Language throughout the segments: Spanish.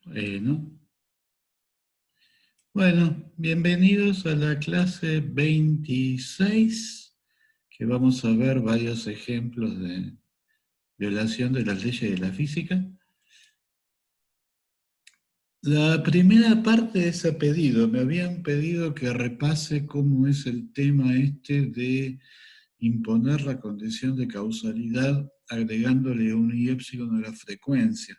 ¿No? Bueno, bienvenidos a la clase 26, que vamos a ver varios ejemplos de violación de las leyes de la física. La primera parte es a pedido. Me habían pedido que repase cómo es el tema este de imponer la condición de causalidad agregándole un i épsilon a la frecuencia.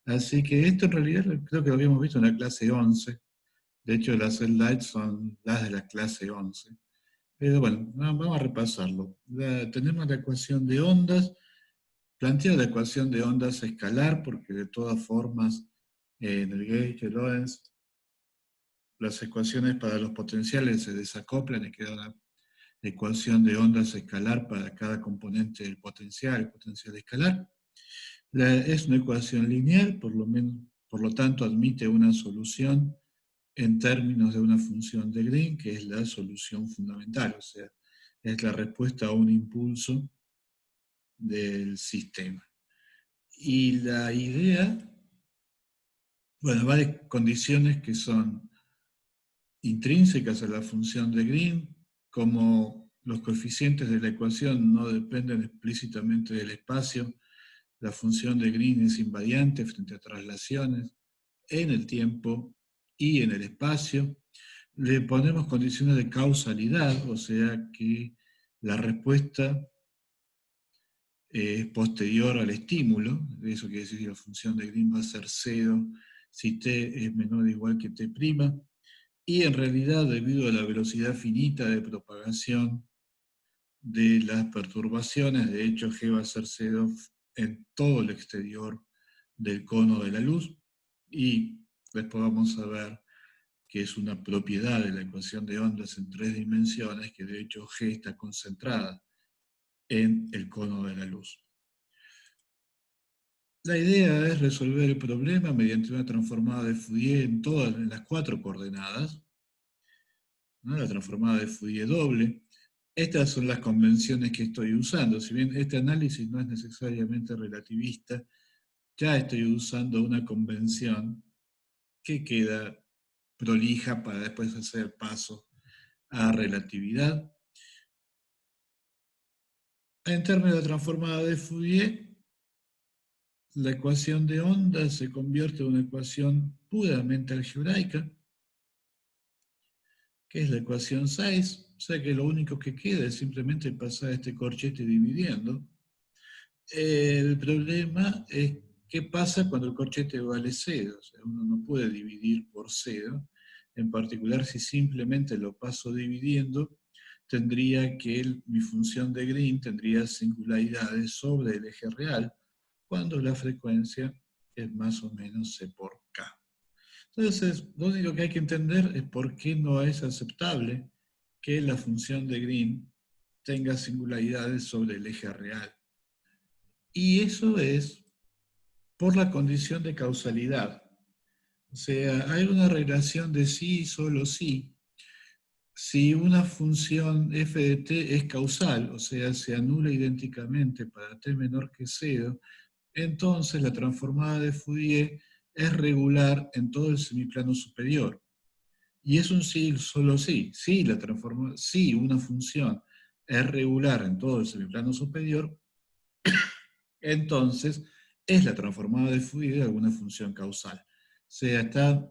Así que esto en realidad creo que lo habíamos visto en la clase 11. De hecho, las slides son las de la clase 11. Pero bueno, vamos a repasarlo. Tenemos la ecuación de ondas. Planteo la ecuación de ondas escalar porque de todas formas en el Gauge-Lorentz las ecuaciones para los potenciales se desacoplan y queda una ecuación de ondas escalar para cada componente del potencial, el potencial escalar. Es una ecuación lineal, por lo tanto admite una solución en términos de una función de Green, que es la solución fundamental, o sea, es la respuesta a un impulso del sistema. Y la idea, bueno, va de condiciones que son intrínsecas a la función de Green, como los coeficientes de la ecuación no dependen explícitamente del espacio, la función de Green es invariante frente a traslaciones en el tiempo y en el espacio. Le ponemos condiciones de causalidad, o sea que la respuesta es posterior al estímulo, eso quiere decir que la función de Green va a ser cero si t es menor o igual que t', y en realidad debido a la velocidad finita de propagación de las perturbaciones, de hecho G va a ser cero en todo el exterior del cono de la luz, y después vamos a ver que es una propiedad de la ecuación de ondas en 3 dimensiones, que de hecho G está concentrada en el cono de la luz. La idea es resolver el problema mediante una transformada de Fourier en las 4 coordenadas, ¿no? La transformada de Fourier doble. Estas son las convenciones que estoy usando. Si bien este análisis no es necesariamente relativista, ya estoy usando una convención que queda prolija para después hacer paso a relatividad. En términos de transformada de Fourier, la ecuación de ondas se convierte en una ecuación puramente algebraica, que es la ecuación 6, o sea que lo único que queda es simplemente pasar este corchete dividiendo. El problema es qué pasa cuando el corchete vale 0, o sea, uno no puede dividir por 0, en particular si simplemente lo paso dividiendo, tendría que mi función de Green tendría singularidades sobre el eje real, cuando la frecuencia es más o menos C por K. Entonces, lo único que hay que entender es por qué no es aceptable que la función de Green tenga singularidades sobre el eje real. Y eso es por la condición de causalidad. O sea, hay una relación de sí y solo sí. Si una función f de t es causal, o sea, se anula idénticamente para t menor que 0, entonces la transformada de Fourier es regular en todo el semiplano superior. Y es un sí solo sí. Si una función es regular en todo el semiplano superior, entonces es la transformada de Fourier de alguna función causal. O sea,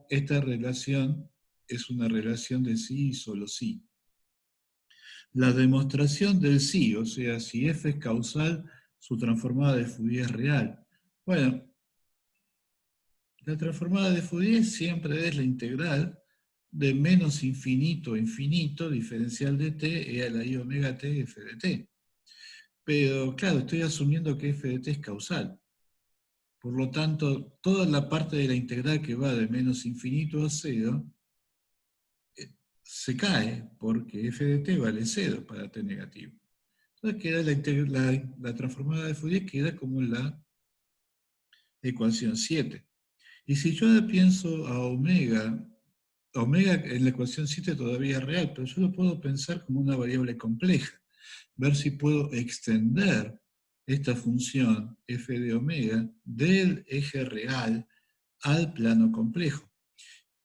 esta relación es una relación de sí y solo sí. La demostración del sí, o sea, si f es causal, su transformada de Fourier es real. Bueno, la transformada de Fourier siempre es la integral de menos infinito a infinito, diferencial de t, e a la i omega t, f de t. Pero claro, estoy asumiendo que f de t es causal. Por lo tanto, toda la parte de la integral que va de menos infinito a 0 se cae porque f de t vale 0 para t negativo. Entonces queda la transformada de Fourier queda como la ecuación 7. Y si yo pienso a omega en la ecuación 7 todavía es real, pero yo lo puedo pensar como una variable compleja. Ver si puedo extender esta función f de omega del eje real al plano complejo.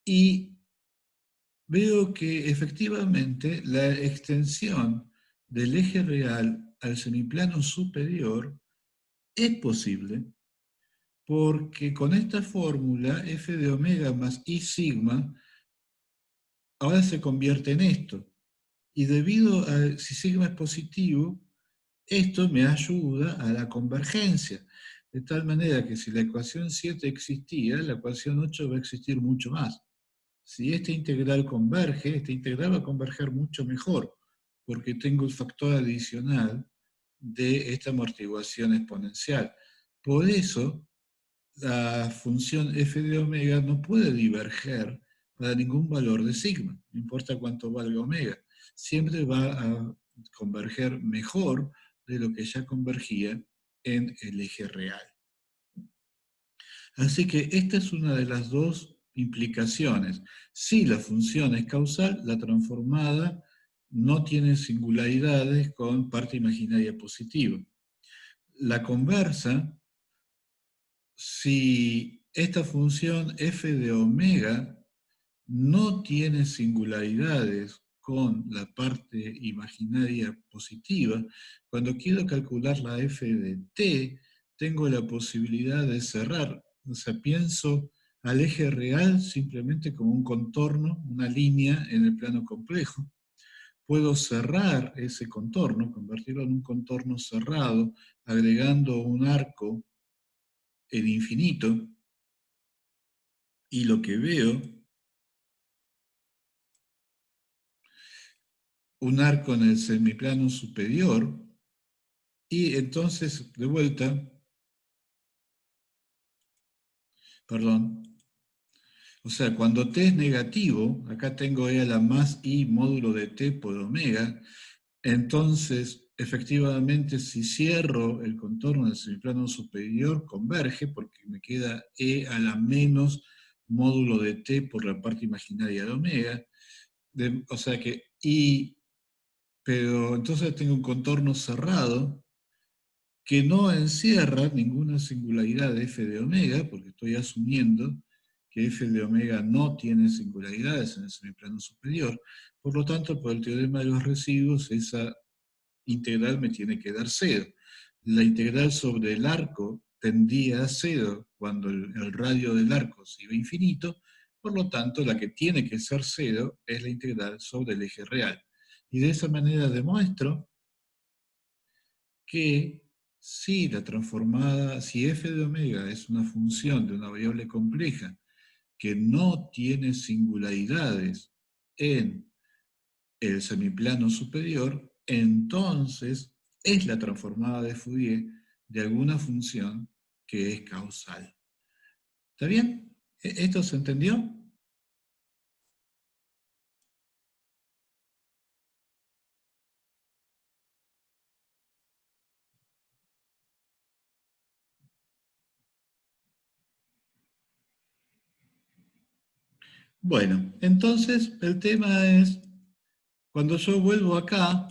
Y veo que efectivamente la extensión del eje real al semiplano superior es posible, porque con esta fórmula f de omega más i sigma ahora se convierte en esto. Y debido a si sigma es positivo, esto me ayuda a la convergencia. De tal manera que si la ecuación 7 existía, la ecuación 8 va a existir mucho más. Si esta integral converge, esta integral va a converger mucho mejor, porque tengo el factor adicional de esta amortiguación exponencial. Por eso, la función f de omega no puede diverger para ningún valor de sigma, no importa cuánto valga omega. Siempre va a converger mejor de lo que ya convergía en el eje real. Así que esta es una de las dos implicaciones. Si la función es causal, la transformada no tiene singularidades con parte imaginaria positiva. La conversa, si esta función f de omega no tiene singularidades con la parte imaginaria positiva, cuando quiero calcular la f de t, tengo la posibilidad de cerrar. O sea, pienso al eje real simplemente como un contorno, una línea en el plano complejo. Puedo cerrar ese contorno, convertirlo en un contorno cerrado, agregando un arco en infinito, y lo que veo, un arco en el semiplano superior, y entonces, de vuelta, perdón, o sea, cuando t es negativo, acá tengo e a la más i módulo de t por omega, entonces, efectivamente, si cierro el contorno del semiplano superior, converge, porque me queda e a la menos módulo de t por la parte imaginaria de omega, o sea que i, pero entonces tengo un contorno cerrado, que no encierra ninguna singularidad de f de omega, porque estoy asumiendo que f de omega no tiene singularidades en el semiplano superior. Por lo tanto, por el teorema de los residuos, esa integral me tiene que dar cero. La integral sobre el arco tendía a cero cuando el radio del arco se iba a infinito, por lo tanto, la que tiene que ser cero es la integral sobre el eje real. Y de esa manera demuestro que si la transformada, si f de omega es una función de una variable compleja que no tiene singularidades en el semiplano superior, entonces es la transformada de Fourier de alguna función que es causal. ¿Está bien? ¿Esto se entendió? Bueno, entonces el tema es, cuando yo vuelvo acá,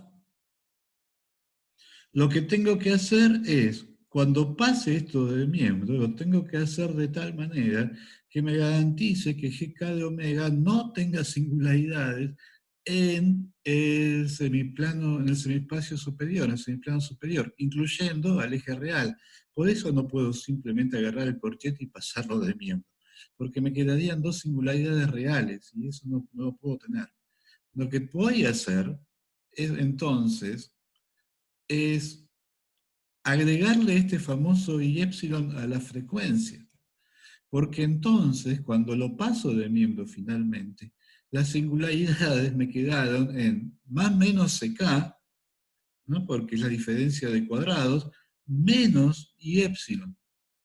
lo que tengo que hacer es, cuando pase esto del miembro, lo tengo que hacer de tal manera que me garantice que GK de omega no tenga singularidades en el semiplano, en el semiespacio superior, en el semiplano superior, incluyendo al eje real. Por eso no puedo simplemente agarrar el corchete y pasarlo de miembro, porque me quedarían dos singularidades reales, y eso no lo puedo tener. Lo que voy a hacer es entonces es agregarle este famoso I epsilon a la frecuencia, porque entonces, cuando lo paso de miembro finalmente, las singularidades me quedaron en más menos CK, ¿no? Porque es la diferencia de cuadrados, menos I epsilon.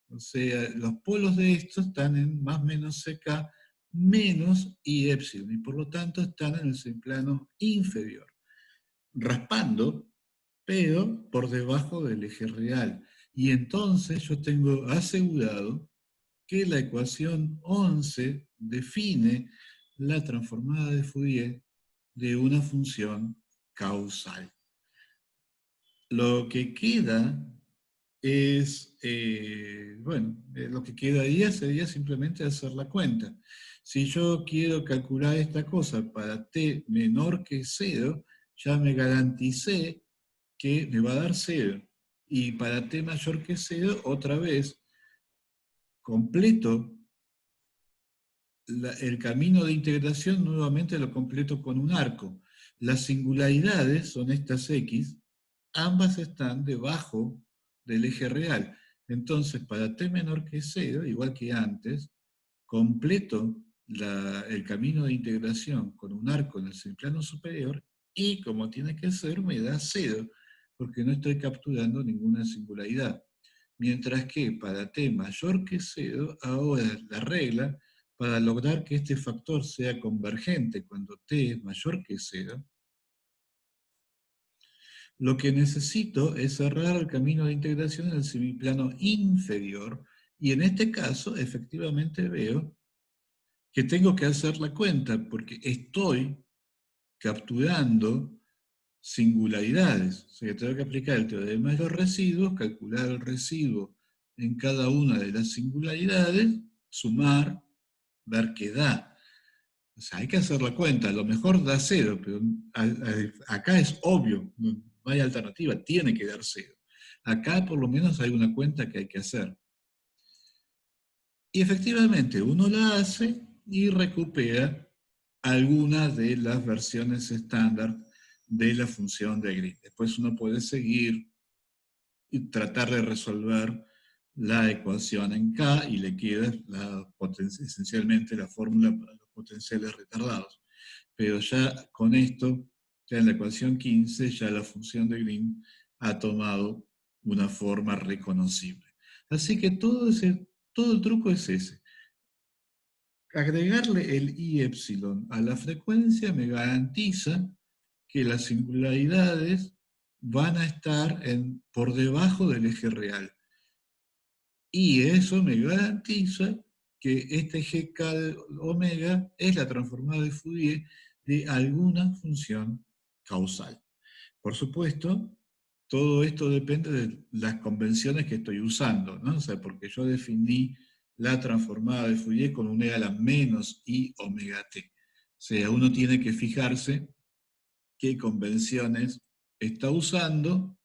O sea, los polos de estos están en más menos CK menos I epsilon, y por lo tanto están en el semiplano inferior, raspando, pero por debajo del eje real. Y entonces yo tengo asegurado que la ecuación 11 define la transformada de Fourier de una función causal. Lo que queda es, bueno, lo que quedaría sería simplemente hacer la cuenta. Si yo quiero calcular esta cosa para t menor que 0, ya me garanticé que me va a dar 0. Y para t mayor que 0, otra vez, completo el camino de integración, nuevamente lo completo con un arco. Las singularidades son estas x, ambas están debajo del eje real. Entonces, para t menor que 0, igual que antes, completo el camino de integración con un arco en el semiplano superior y, como tiene que ser, me da 0, porque no estoy capturando ninguna singularidad. Mientras que para t mayor que 0, ahora la regla, para lograr que este factor sea convergente cuando t es mayor que 0, lo que necesito es cerrar el camino de integración en el semiplano inferior, y en este caso efectivamente veo que tengo que hacer la cuenta porque estoy capturando singularidades. O sea, que tengo que aplicar el teorema de los residuos, calcular el residuo en cada una de las singularidades, sumar, ver qué da. O sea, hay que hacer la cuenta. A lo mejor da 0, pero acá es obvio, no hay alternativa, tiene que dar 0. Acá por lo menos hay una cuenta que hay que hacer. Y efectivamente, uno la hace y recupera algunas de las versiones estándar de la función de Green. Después uno puede seguir y tratar de resolver la ecuación en K y le queda esencialmente la fórmula para los potenciales retardados. Pero ya con esto, ya en la ecuación 15, ya la función de Green ha tomado una forma reconocible. Así que todo el truco es ese. Agregarle el I epsilon a la frecuencia me garantiza que las singularidades van a estar por debajo del eje real. Y eso me garantiza que este GK de omega es la transformada de Fourier de alguna función causal. Por supuesto, todo esto depende de las convenciones que estoy usando, ¿no? O sea, porque yo definí la transformada de Fourier con un e a la menos i omega t. O sea, uno tiene que fijarse qué convenciones está usando,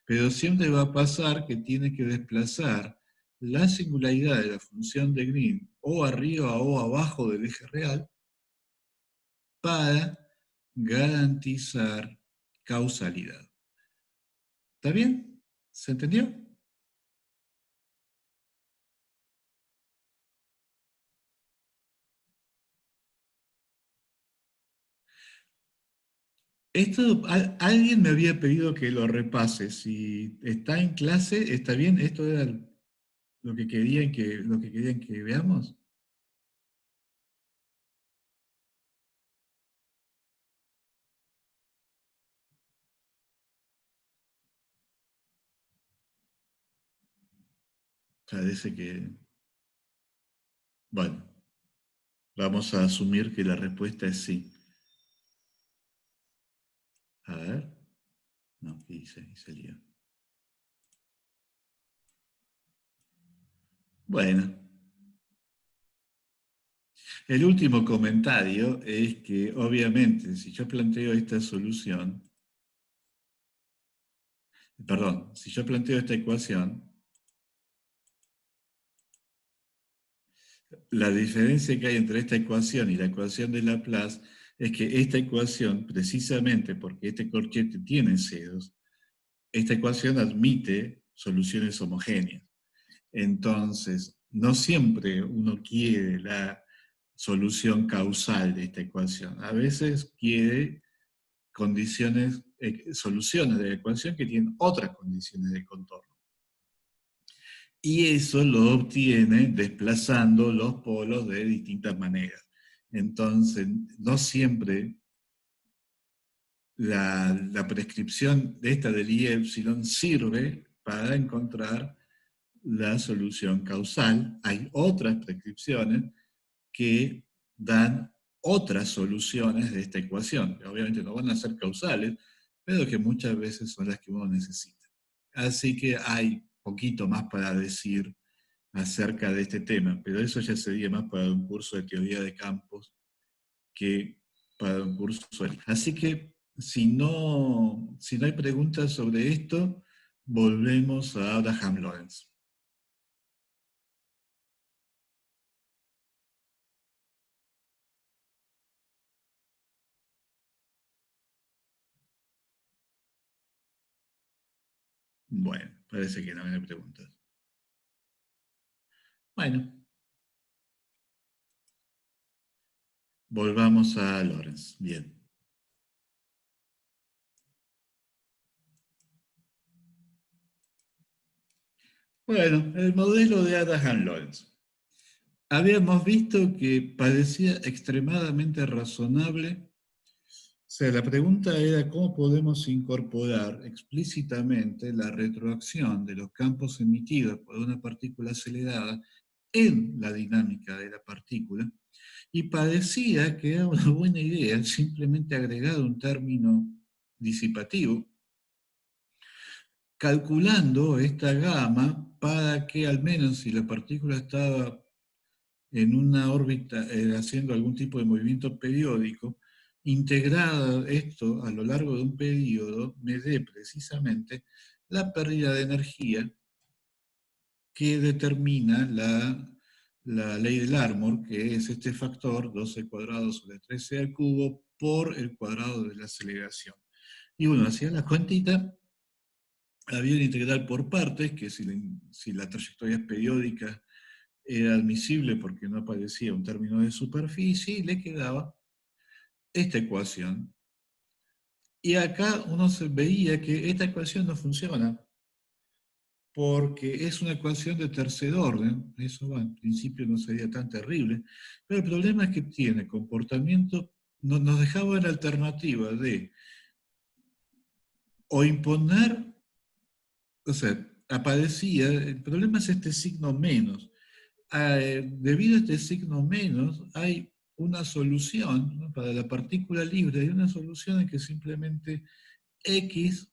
pero siempre va a pasar que tiene que desplazar la singularidad de la función de Green o arriba o abajo del eje real para garantizar causalidad. ¿Está bien? ¿Se entendió? Esto, alguien me había pedido que lo repase. Si está en clase, ¿está bien? ¿Esto era lo que querían que veamos? Parece que, bueno, vamos a asumir que la respuesta es sí. A ver. No, ¿qué dice? Ahí salió. Bueno, el último comentario es que, obviamente, si yo planteo esta solución, perdón, si yo planteo esta ecuación, la diferencia que hay entre esta ecuación y la ecuación de Laplace es que esta ecuación, precisamente porque este corchete tiene ceros, esta ecuación admite soluciones homogéneas. Entonces, no siempre uno quiere la solución causal de esta ecuación. A veces quiere soluciones de la ecuación que tienen otras condiciones de contorno. Y eso lo obtiene desplazando los polos de distintas maneras. Entonces, no siempre la prescripción de esta del I epsilon sirve para encontrar la solución causal. Hay otras prescripciones que dan otras soluciones de esta ecuación, que obviamente no van a ser causales, pero que muchas veces son las que uno necesita. Así que hay poquito más para decir acerca de este tema, pero eso ya sería más para un curso de teoría de campos que para un curso. Así que si no hay preguntas sobre esto, volvemos a Abraham Lawrence. Bueno, parece que no hay preguntas. Bueno, volvamos a Lawrence. Bien. Bueno, el modelo de Abraham Lawrence. Habíamos visto que parecía extremadamente razonable. O sea, la pregunta era cómo podemos incorporar explícitamente la retroacción de los campos emitidos por una partícula acelerada en la dinámica de la partícula. Y parecía que era una buena idea simplemente agregar un término disipativo, calculando esta gama para que al menos si la partícula estaba en una órbita haciendo algún tipo de movimiento periódico, integrada esto a lo largo de un periodo, me dé precisamente la pérdida de energía que determina la ley del Larmor, que es este factor 12 cuadrado sobre 13 al cubo por el cuadrado de la aceleración. Y bueno, hacía la cuentita, había una integral por partes, que si la trayectoria es periódica era admisible porque no aparecía un término de superficie, y le quedaba esta ecuación. Y acá uno se veía que esta ecuación no funciona, porque es una ecuación de tercer orden, eso bueno, en principio no sería tan terrible, pero el problema es que tiene comportamiento, nos dejaba la alternativa de o imponer, o sea, aparecía, el problema es este signo menos. Debido a este signo menos, hay una solución, ¿no? Para la partícula libre, hay una solución en que simplemente X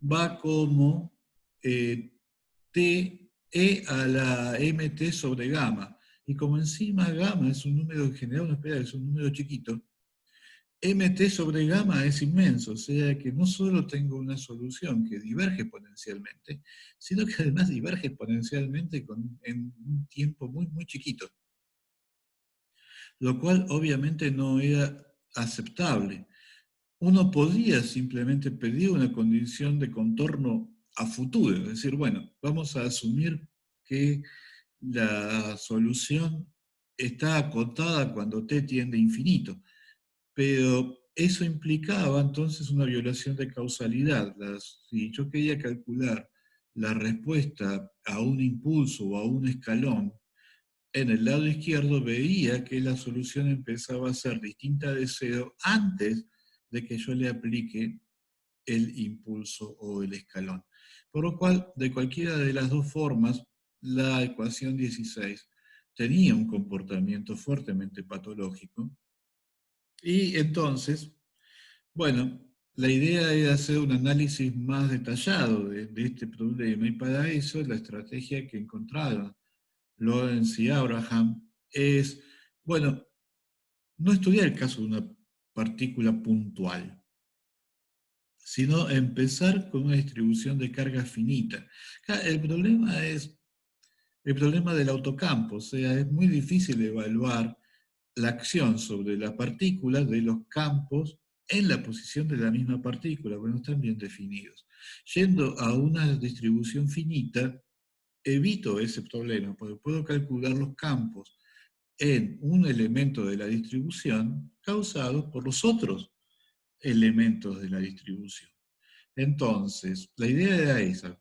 va como T, E a la MT sobre gamma. Y como encima gamma es un número en general, una espera, es un número chiquito, MT sobre gamma es inmenso, o sea que no solo tengo una solución que diverge exponencialmente, sino que además diverge exponencialmente en un tiempo muy, muy chiquito. Lo cual obviamente no era aceptable. Uno podía simplemente pedir una condición de contorno a futuro, es decir, bueno, vamos a asumir que la solución está acotada cuando t tiende a infinito, pero eso implicaba entonces una violación de causalidad. Si yo quería calcular la respuesta a un impulso o a un escalón, en el lado izquierdo veía que la solución empezaba a ser distinta de cero antes de que yo le aplique el impulso o el escalón. Por lo cual, de cualquiera de las dos formas, la ecuación 16 tenía un comportamiento fuertemente patológico. Y entonces, bueno, la idea era hacer un análisis más detallado de este problema, y para eso la estrategia que encontraron Lawrence y Abraham es, bueno, no estudiar el caso de una partícula puntual, sino empezar con una distribución de carga finita. El problema es el problema del autocampo, o sea, es muy difícil evaluar la acción sobre la partícula de los campos en la posición de la misma partícula, porque no están bien definidos. Yendo a una distribución finita, evito ese problema, porque puedo calcular los campos en un elemento de la distribución causados por los otros elementos de la distribución. Entonces, la idea era esa.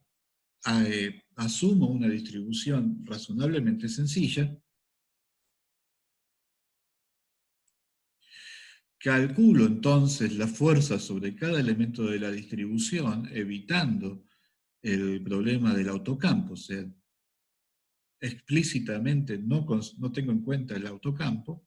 Asumo una distribución razonablemente sencilla, calculo entonces la fuerza sobre cada elemento de la distribución, evitando el problema del autocampo, o sea, explícitamente no tengo en cuenta el autocampo.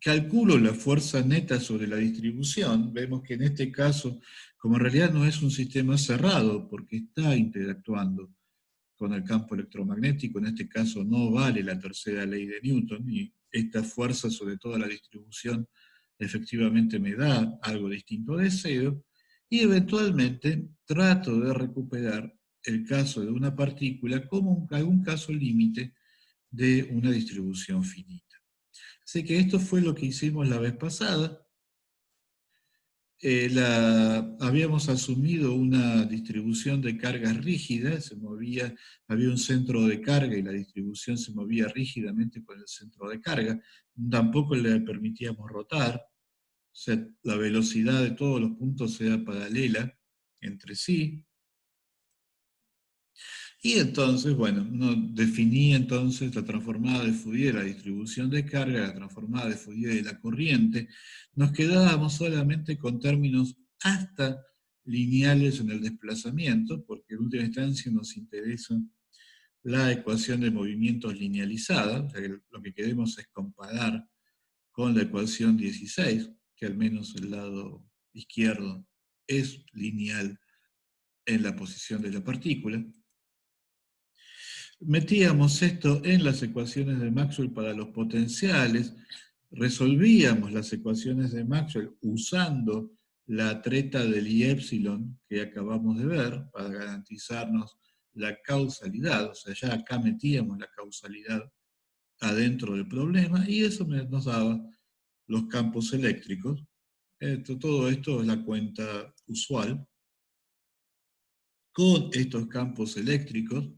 Calculo la fuerza neta sobre la distribución. Vemos que en este caso, como en realidad no es un sistema cerrado, porque está interactuando con el campo electromagnético, en este caso no vale la tercera ley de Newton, y esta fuerza sobre toda la distribución efectivamente me da algo distinto de cero, y eventualmente trato de recuperar el caso de una partícula como algún caso límite de una distribución finita. Así que esto fue lo que hicimos la vez pasada. Habíamos asumido una distribución de cargas rígida, había un centro de carga y la distribución se movía rígidamente con el centro de carga. Tampoco le permitíamos rotar, o sea, la velocidad de todos los puntos era paralela entre sí. Y entonces, bueno, definí entonces la transformada de Fourier, la distribución de carga, la transformada de Fourier de la corriente. Nos quedábamos solamente con términos hasta lineales en el desplazamiento, porque en última instancia nos interesa la ecuación de movimientos linealizada, o sea que lo que queremos es comparar con la ecuación 16, que al menos el lado izquierdo es lineal en la posición de la partícula. Metíamos esto en las ecuaciones de Maxwell para los potenciales, resolvíamos las ecuaciones de Maxwell usando la treta del I epsilon que acabamos de ver para garantizarnos la causalidad, o sea, ya acá metíamos la causalidad adentro del problema y eso nos daba los campos eléctricos. Todo esto es la cuenta usual. Con estos campos eléctricos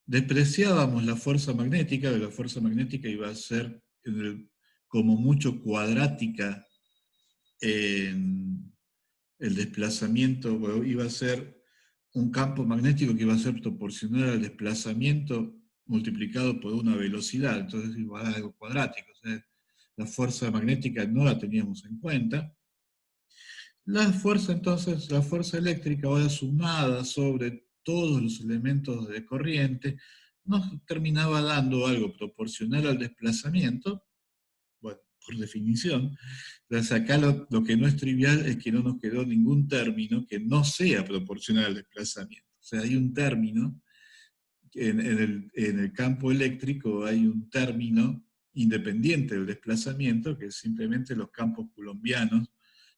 despreciábamos la fuerza magnética, que la fuerza magnética iba a ser como mucho cuadrática en el desplazamiento, bueno, iba a ser un campo magnético que iba a ser proporcional al desplazamiento multiplicado por una velocidad, entonces igual a algo cuadrático. O sea, la fuerza magnética no la teníamos en cuenta. La fuerza, entonces, la fuerza eléctrica ahora sumada sobre todos los elementos de corriente, nos terminaba dando algo proporcional al desplazamiento, bueno, por definición. Entonces acá lo que no es trivial es que no nos quedó ningún término que no sea proporcional al desplazamiento. O sea, hay un término, en el campo eléctrico hay un término independiente del desplazamiento, que es simplemente los campos coulombianos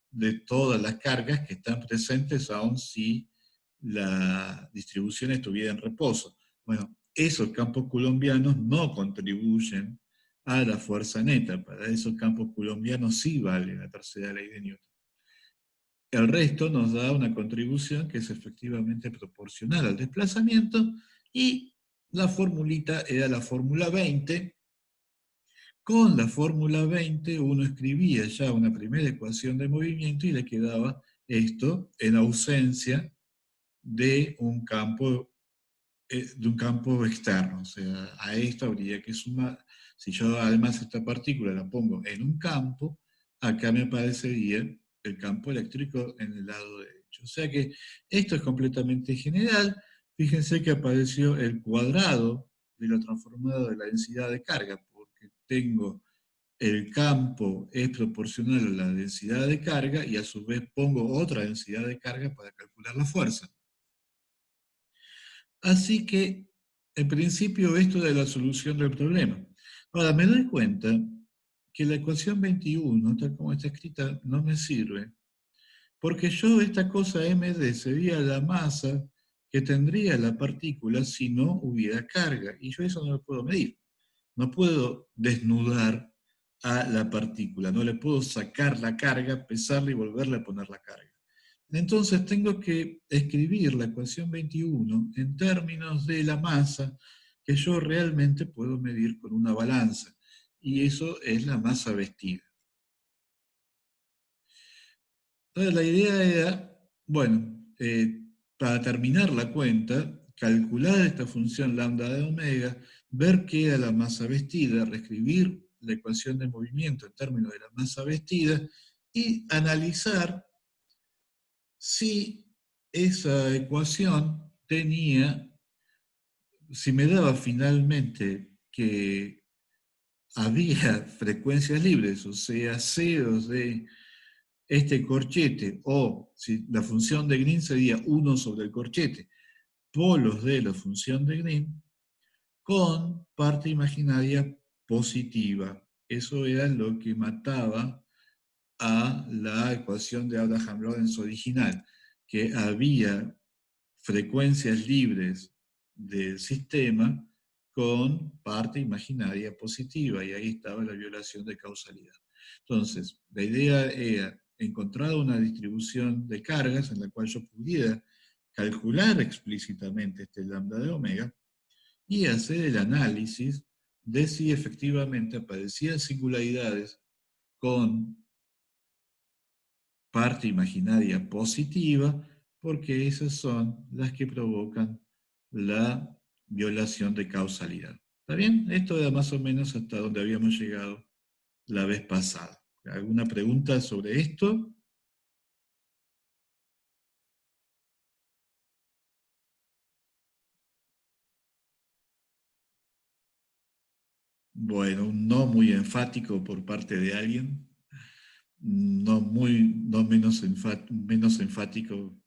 de todas las cargas que están presentes aun si la distribución estuviera en reposo. Bueno, esos campos coulombianos no contribuyen a la fuerza neta. Para esos campos coulombianos sí vale la tercera ley de Newton. El resto nos da una contribución que es efectivamente proporcional al desplazamiento y la formulita era la fórmula 20. Con la fórmula 20 uno escribía ya una primera ecuación de movimiento y le quedaba esto en ausencia de un campo externo. O sea, a esto habría que sumar, si yo además esta partícula la pongo en un campo, acá me aparecería el campo eléctrico en el lado derecho. O sea que esto es completamente general. Fíjense que apareció el cuadrado de la transformada de la densidad de carga, porque tengo el campo es proporcional a la densidad de carga y a su vez pongo otra densidad de carga para calcular la fuerza. Así que, en principio, esto es la solución del problema. Ahora, me doy cuenta que la ecuación 21, tal como está escrita, no me sirve, porque yo esta cosa md sería la masa que tendría la partícula si no hubiera carga, y yo eso no lo puedo medir. No puedo desnudar a la partícula, no le puedo sacar la carga, pesarla y volverle a poner la carga. Entonces tengo que escribir la ecuación 21 en términos de la masa que yo realmente puedo medir con una balanza. Y eso es la masa vestida. Entonces la idea era, bueno, para terminar la cuenta, calcular esta función lambda de omega, ver qué era la masa vestida, reescribir la ecuación de movimiento en términos de la masa vestida y analizar si esa ecuación tenía, si me daba finalmente que había frecuencias libres, o sea, ceros de este corchete, o si la función de Green sería 1 sobre el corchete, polos de la función de Green con parte imaginaria positiva. Eso era lo que mataba a la ecuación de Abraham-Lorentz original, que había frecuencias libres del sistema con parte imaginaria positiva, y ahí estaba la violación de causalidad. Entonces, la idea era encontrar una distribución de cargas en la cual yo pudiera calcular explícitamente este lambda de omega y hacer el análisis de si efectivamente aparecían singularidades con parte imaginaria positiva, porque esas son las que provocan la violación de causalidad. ¿Está bien? Esto era más o menos hasta donde habíamos llegado la vez pasada. ¿Alguna pregunta sobre esto? Bueno, un no muy enfático por parte de alguien, no menos enfático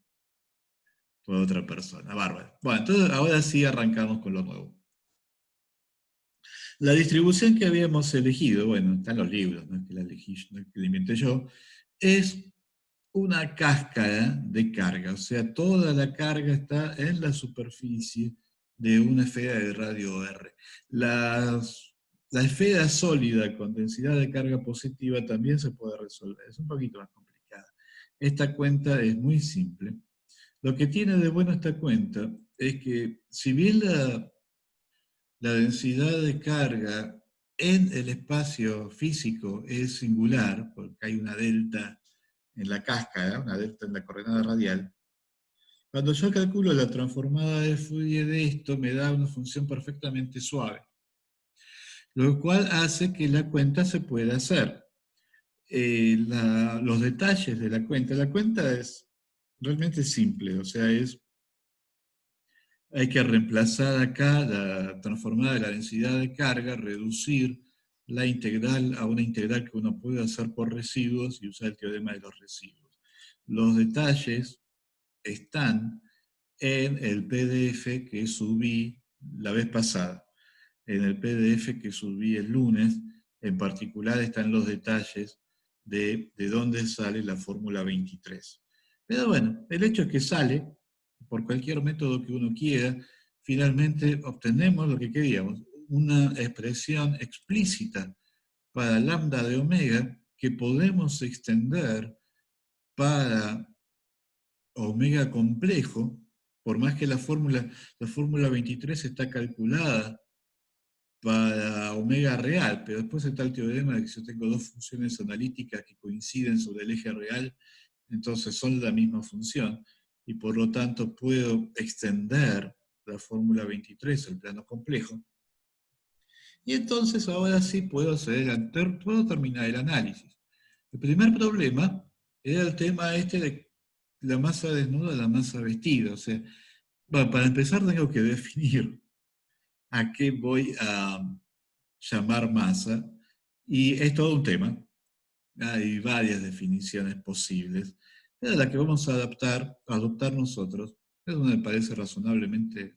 por otra persona. Bárbaro. Bueno, entonces ahora sí arrancamos con lo nuevo. La distribución que habíamos elegido, bueno, están los libros, no es que la elegí, no es que la inventé yo, es una cáscara de carga, o sea, toda la carga está en la superficie de una esfera de radio R. La esfera sólida con densidad de carga positiva también se puede resolver, es un poquito más complicada. Esta cuenta es muy simple. Lo que tiene de bueno esta cuenta es que si bien la densidad de carga en el espacio físico es singular, porque hay una delta en la cáscara, una delta en la coordenada radial, cuando yo calculo la transformada de Fourier de esto, me da una función perfectamente suave, lo cual hace que la cuenta se pueda hacer. Los detalles de la cuenta es realmente simple, o sea, hay que reemplazar acá la transformada de la densidad de carga, reducir la integral a una integral que uno puede hacer por residuos y usar el teorema de los residuos. Los detalles están en el PDF que subí la vez pasada. En el PDF que subí el lunes, en particular están los detalles de dónde sale la fórmula 23. Pero bueno, el hecho es que sale, por cualquier método que uno quiera, finalmente obtenemos lo que queríamos, una expresión explícita para lambda de omega que podemos extender para omega complejo, por más que la fórmula 23 está calculada para omega real, pero después está el teorema de que si yo tengo dos funciones analíticas que coinciden sobre el eje real, entonces son la misma función, y por lo tanto puedo extender la fórmula 23 al plano complejo, y entonces ahora sí puedo terminar el análisis. El primer problema era el tema este de la masa desnuda, la masa vestida, o sea, bueno, para empezar tengo que definir a qué voy a llamar masa, y es todo un tema. Hay varias definiciones posibles, pero la que vamos a adoptar nosotros es una que me parece razonablemente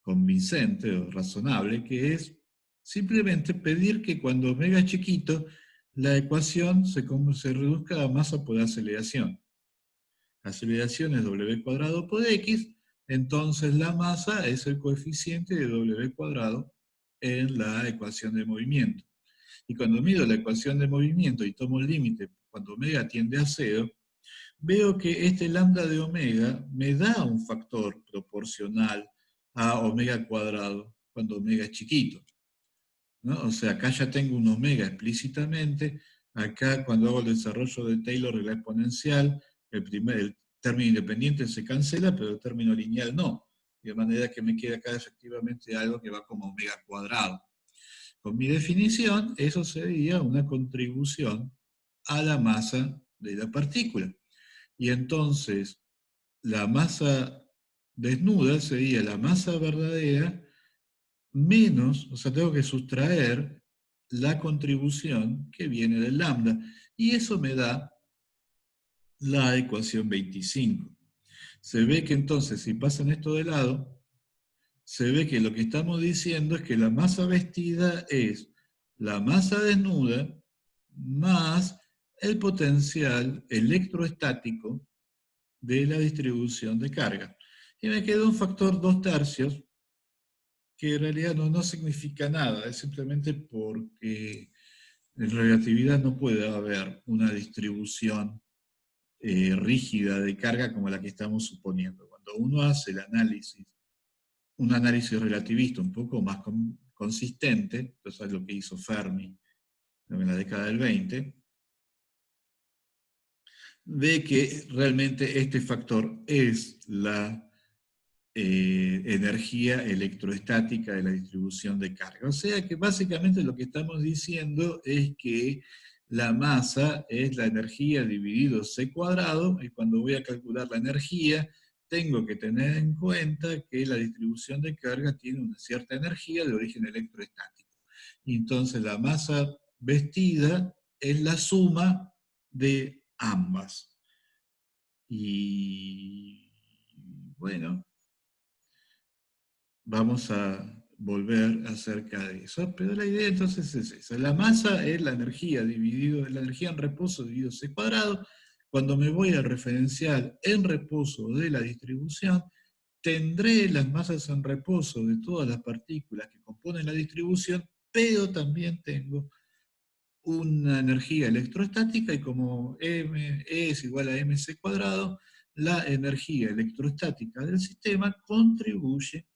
convincente o razonable, que es simplemente pedir que cuando omega es chiquito, la ecuación se reduzca a masa por aceleración. La aceleración es w cuadrado por x, entonces la masa es el coeficiente de w cuadrado en la ecuación de movimiento. Y cuando mido la ecuación de movimiento y tomo el límite cuando omega tiende a cero, veo que este lambda de omega me da un factor proporcional a omega cuadrado cuando omega es chiquito, ¿no? O sea, acá ya tengo un omega explícitamente, acá cuando hago el desarrollo de Taylor de la exponencial, el término independiente se cancela, pero el término lineal no. De manera que me queda acá efectivamente algo que va como omega cuadrado. Con mi definición, eso sería una contribución a la masa de la partícula. Y entonces, la masa desnuda sería la masa verdadera menos, o sea, tengo que sustraer la contribución que viene del lambda. Y eso me da la ecuación 25. Se ve que entonces, si pasan esto de lado, se ve que lo que estamos diciendo es que la masa vestida es la masa desnuda más el potencial electroestático de la distribución de carga. Y me quedó un factor 2/3, que en realidad no significa nada, es simplemente porque en relatividad no puede haber una distribución rígida de carga como la que estamos suponiendo. Cuando uno hace el análisis, un análisis relativista un poco más consistente, eso es lo que hizo Fermi en la década del 20, ve que realmente este factor es la energía electroestática de la distribución de carga. O sea que básicamente lo que estamos diciendo es que la masa es la energía dividido c cuadrado, y cuando voy a calcular la energía, tengo que tener en cuenta que la distribución de carga tiene una cierta energía de origen electroestático. Y entonces la masa vestida es la suma de ambas. Y bueno, vamos a volver acerca de eso, pero la idea entonces es esa. La masa es la energía la energía en reposo dividido c cuadrado. Cuando me voy al referencial en reposo de la distribución, tendré las masas en reposo de todas las partículas que componen la distribución, pero también tengo una energía electrostática, y como M es igual a mc cuadrado, la energía electrostática del sistema contribuye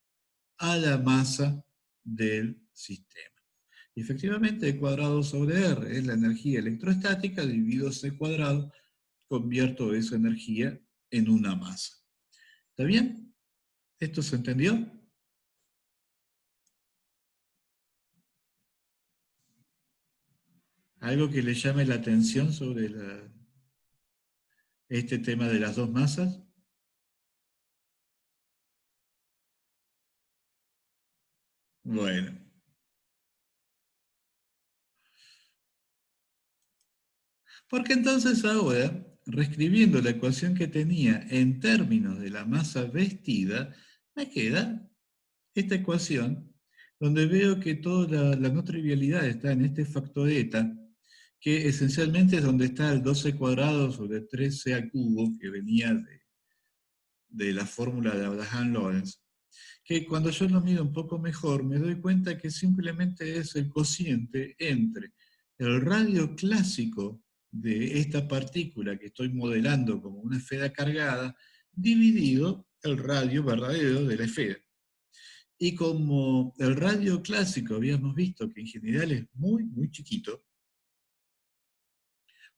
a la masa del sistema. Y efectivamente, E cuadrado sobre R es la energía electrostática, dividido C cuadrado, convierto esa energía en una masa. ¿Está bien? ¿Esto se entendió? ¿Algo que le llame la atención sobre este tema de las dos masas? Bueno, porque entonces ahora, reescribiendo la ecuación que tenía en términos de la masa vestida, me queda esta ecuación donde veo que toda la no trivialidad está en este factor eta, que esencialmente es donde está el 12 cuadrado sobre 3c al cubo, que venía de la fórmula de Abraham-Lorentz, que cuando yo lo mido un poco mejor, me doy cuenta que simplemente es el cociente entre el radio clásico de esta partícula que estoy modelando como una esfera cargada, dividido el radio verdadero de la esfera. Y como el radio clásico habíamos visto que en general es muy chiquito,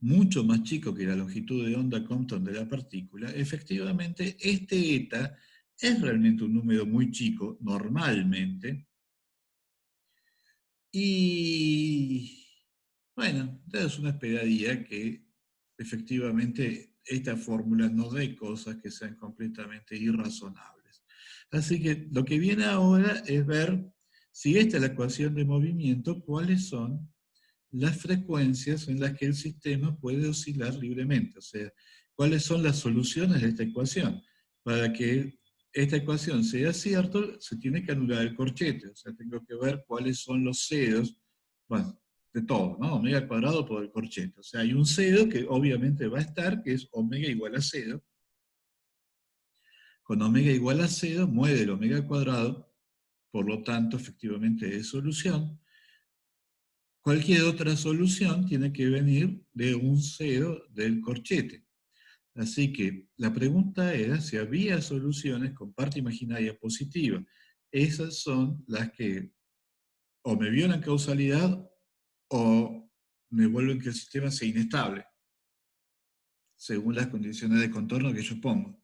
mucho más chico que la longitud de onda Compton de la partícula, efectivamente este eta es realmente un número muy chico, normalmente, y bueno, entonces uno esperaría que efectivamente esta fórmula no dé cosas que sean completamente irrazonables. Así que lo que viene ahora es ver, si esta es la ecuación de movimiento, cuáles son las frecuencias en las que el sistema puede oscilar libremente. O sea, cuáles son las soluciones de esta ecuación. Para que esta ecuación sea cierta, se tiene que anular el corchete. O sea, tengo que ver cuáles son los ceros, bueno, de todo, ¿no? Omega cuadrado por el corchete. O sea, hay un cero que obviamente va a estar, que es omega igual a cero. Con omega igual a cero, mueve el omega cuadrado, por lo tanto, efectivamente es solución. Cualquier otra solución tiene que venir de un cero del corchete. Así que la pregunta era si había soluciones con parte imaginaria positiva. Esas son las que o me violan causalidad o me vuelven que el sistema sea inestable, según las condiciones de contorno que yo pongo.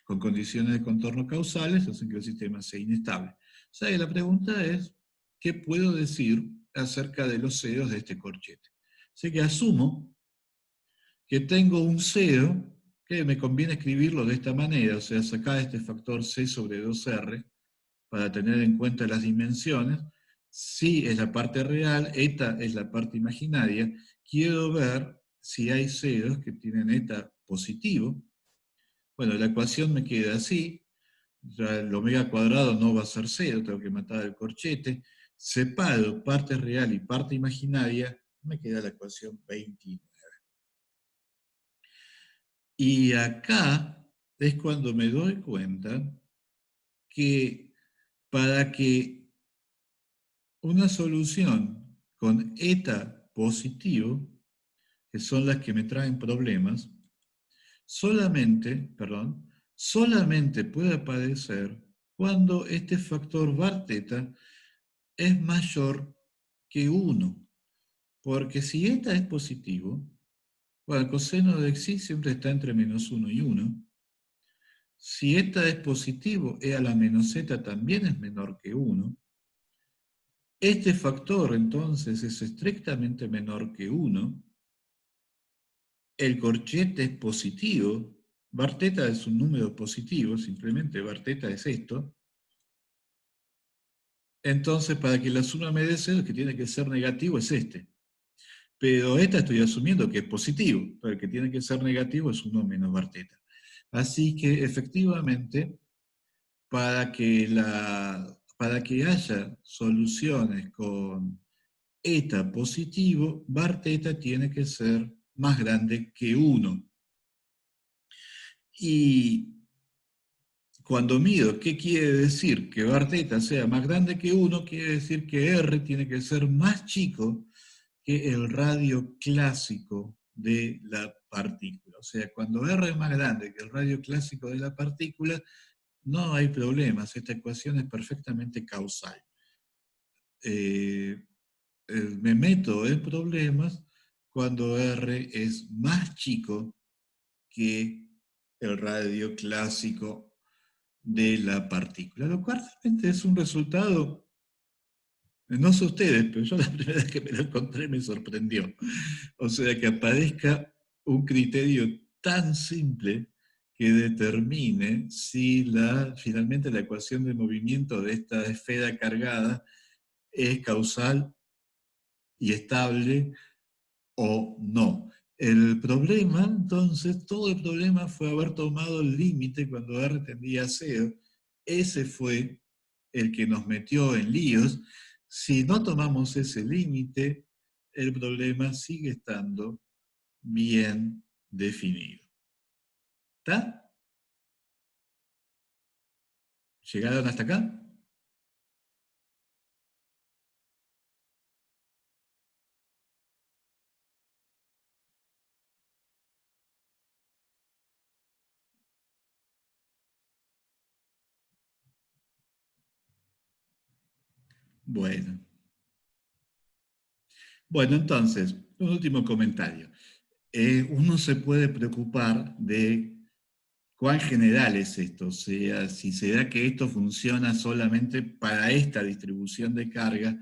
Con condiciones de contorno causales hacen que el sistema sea inestable. O sea que la pregunta es, ¿qué puedo decir acerca de los ceros de este corchete? Así que asumo que tengo un cero, que me conviene escribirlo de esta manera, o sea, sacar este factor c sobre 2r para tener en cuenta las dimensiones. Si es la parte real, eta es la parte imaginaria. Quiero ver si hay ceros que tienen eta positivo, Bueno, la ecuación me queda así, ya el omega cuadrado no va a ser 0, tengo que matar el corchete, separo parte real y parte imaginaria, me queda la ecuación 29. Y acá es cuando me doy cuenta que para que una solución con eta positivo, que son las que me traen problemas, solamente puede aparecer cuando este factor bar teta es mayor que 1. Porque si eta es positivo, bueno, el coseno de xi siempre está entre -1 y 1. Si eta es positivo, e a la menos z también es menor que 1. Este factor entonces es estrictamente menor que 1. El corchete es positivo. Bar teta es un número positivo, simplemente bar teta es esto. Entonces, para que la suma me dé 0, el que tiene que ser negativo es este. Pero esta estoy asumiendo que es positivo, pero el que tiene que ser negativo es 1 menos bar teta. Así que, efectivamente, para que haya soluciones con eta positivo, bar teta tiene que ser más grande que 1. Y cuando mido qué quiere decir que bar teta sea más grande que 1, quiere decir que R tiene que ser más chico que el radio clásico de la partícula. O sea, cuando R es más grande que el radio clásico de la partícula, no hay problemas. Esta ecuación es perfectamente causal. Me meto en problemas cuando R es más chico que el radio clásico de la partícula, lo cual realmente es un resultado, no sé ustedes, pero yo la primera vez que me lo encontré me sorprendió. O sea, que aparezca un criterio tan simple que determine si finalmente la ecuación de movimiento de esta esfera cargada es causal y estable o no. El problema, entonces, todo el problema fue haber tomado el límite cuando R tendía a 0. Ese fue el que nos metió en líos. Si no tomamos ese límite, el problema sigue estando bien definido. ¿Está? ¿Llegaron hasta acá? Bueno. Bueno, entonces, un último comentario. Uno se puede preocupar de cuán general es esto, o sea, si se da que esto funciona solamente para esta distribución de carga,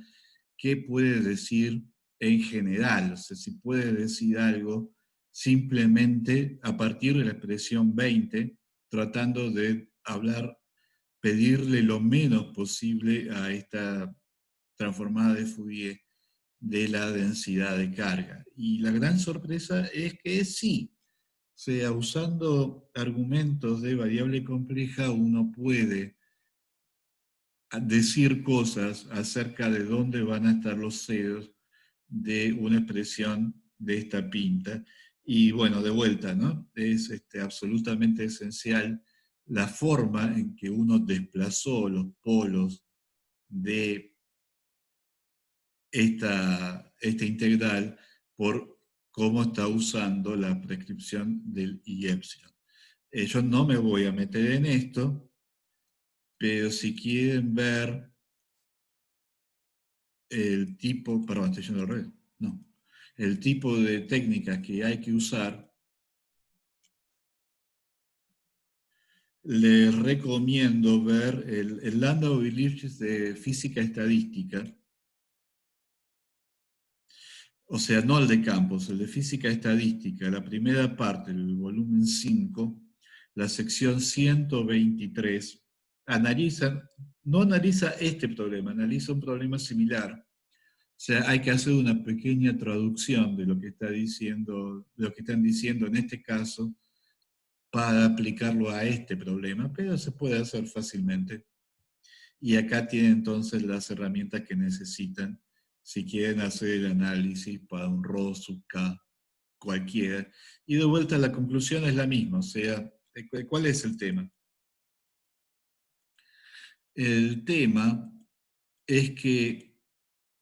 ¿qué puede decir en general? O sea, si puede decir algo simplemente a partir de la expresión 20, tratando de hablar, pedirle lo menos posible a esta transformada de Fourier de la densidad de carga. Y la gran sorpresa es que sí, o sea, usando argumentos de variable compleja, uno puede decir cosas acerca de dónde van a estar los ceros de una expresión de esta pinta. Y bueno, de vuelta, ¿no? Es absolutamente esencial la forma en que uno desplazó los polos de esta integral por cómo está usando la prescripción del I epsilon. Yo no me voy a meter en esto, pero si quieren ver el tipo, perdón, estoy yendo al revés, no, el tipo de técnicas que hay que usar, les recomiendo ver el Landau y Lifshitz de física estadística, o sea, no el de campos, el de física estadística, la primera parte, el volumen 5, la sección 123, no analiza este problema, analiza un problema similar. O sea, hay que hacer una pequeña traducción de lo que está diciendo, de lo que están diciendo en este caso, para aplicarlo a este problema, pero se puede hacer fácilmente. Y acá tienen entonces las herramientas que necesitan si quieren hacer el análisis para un ROSU, K, cualquiera. Y de vuelta la conclusión es la misma, o sea, ¿cuál es el tema? El tema es que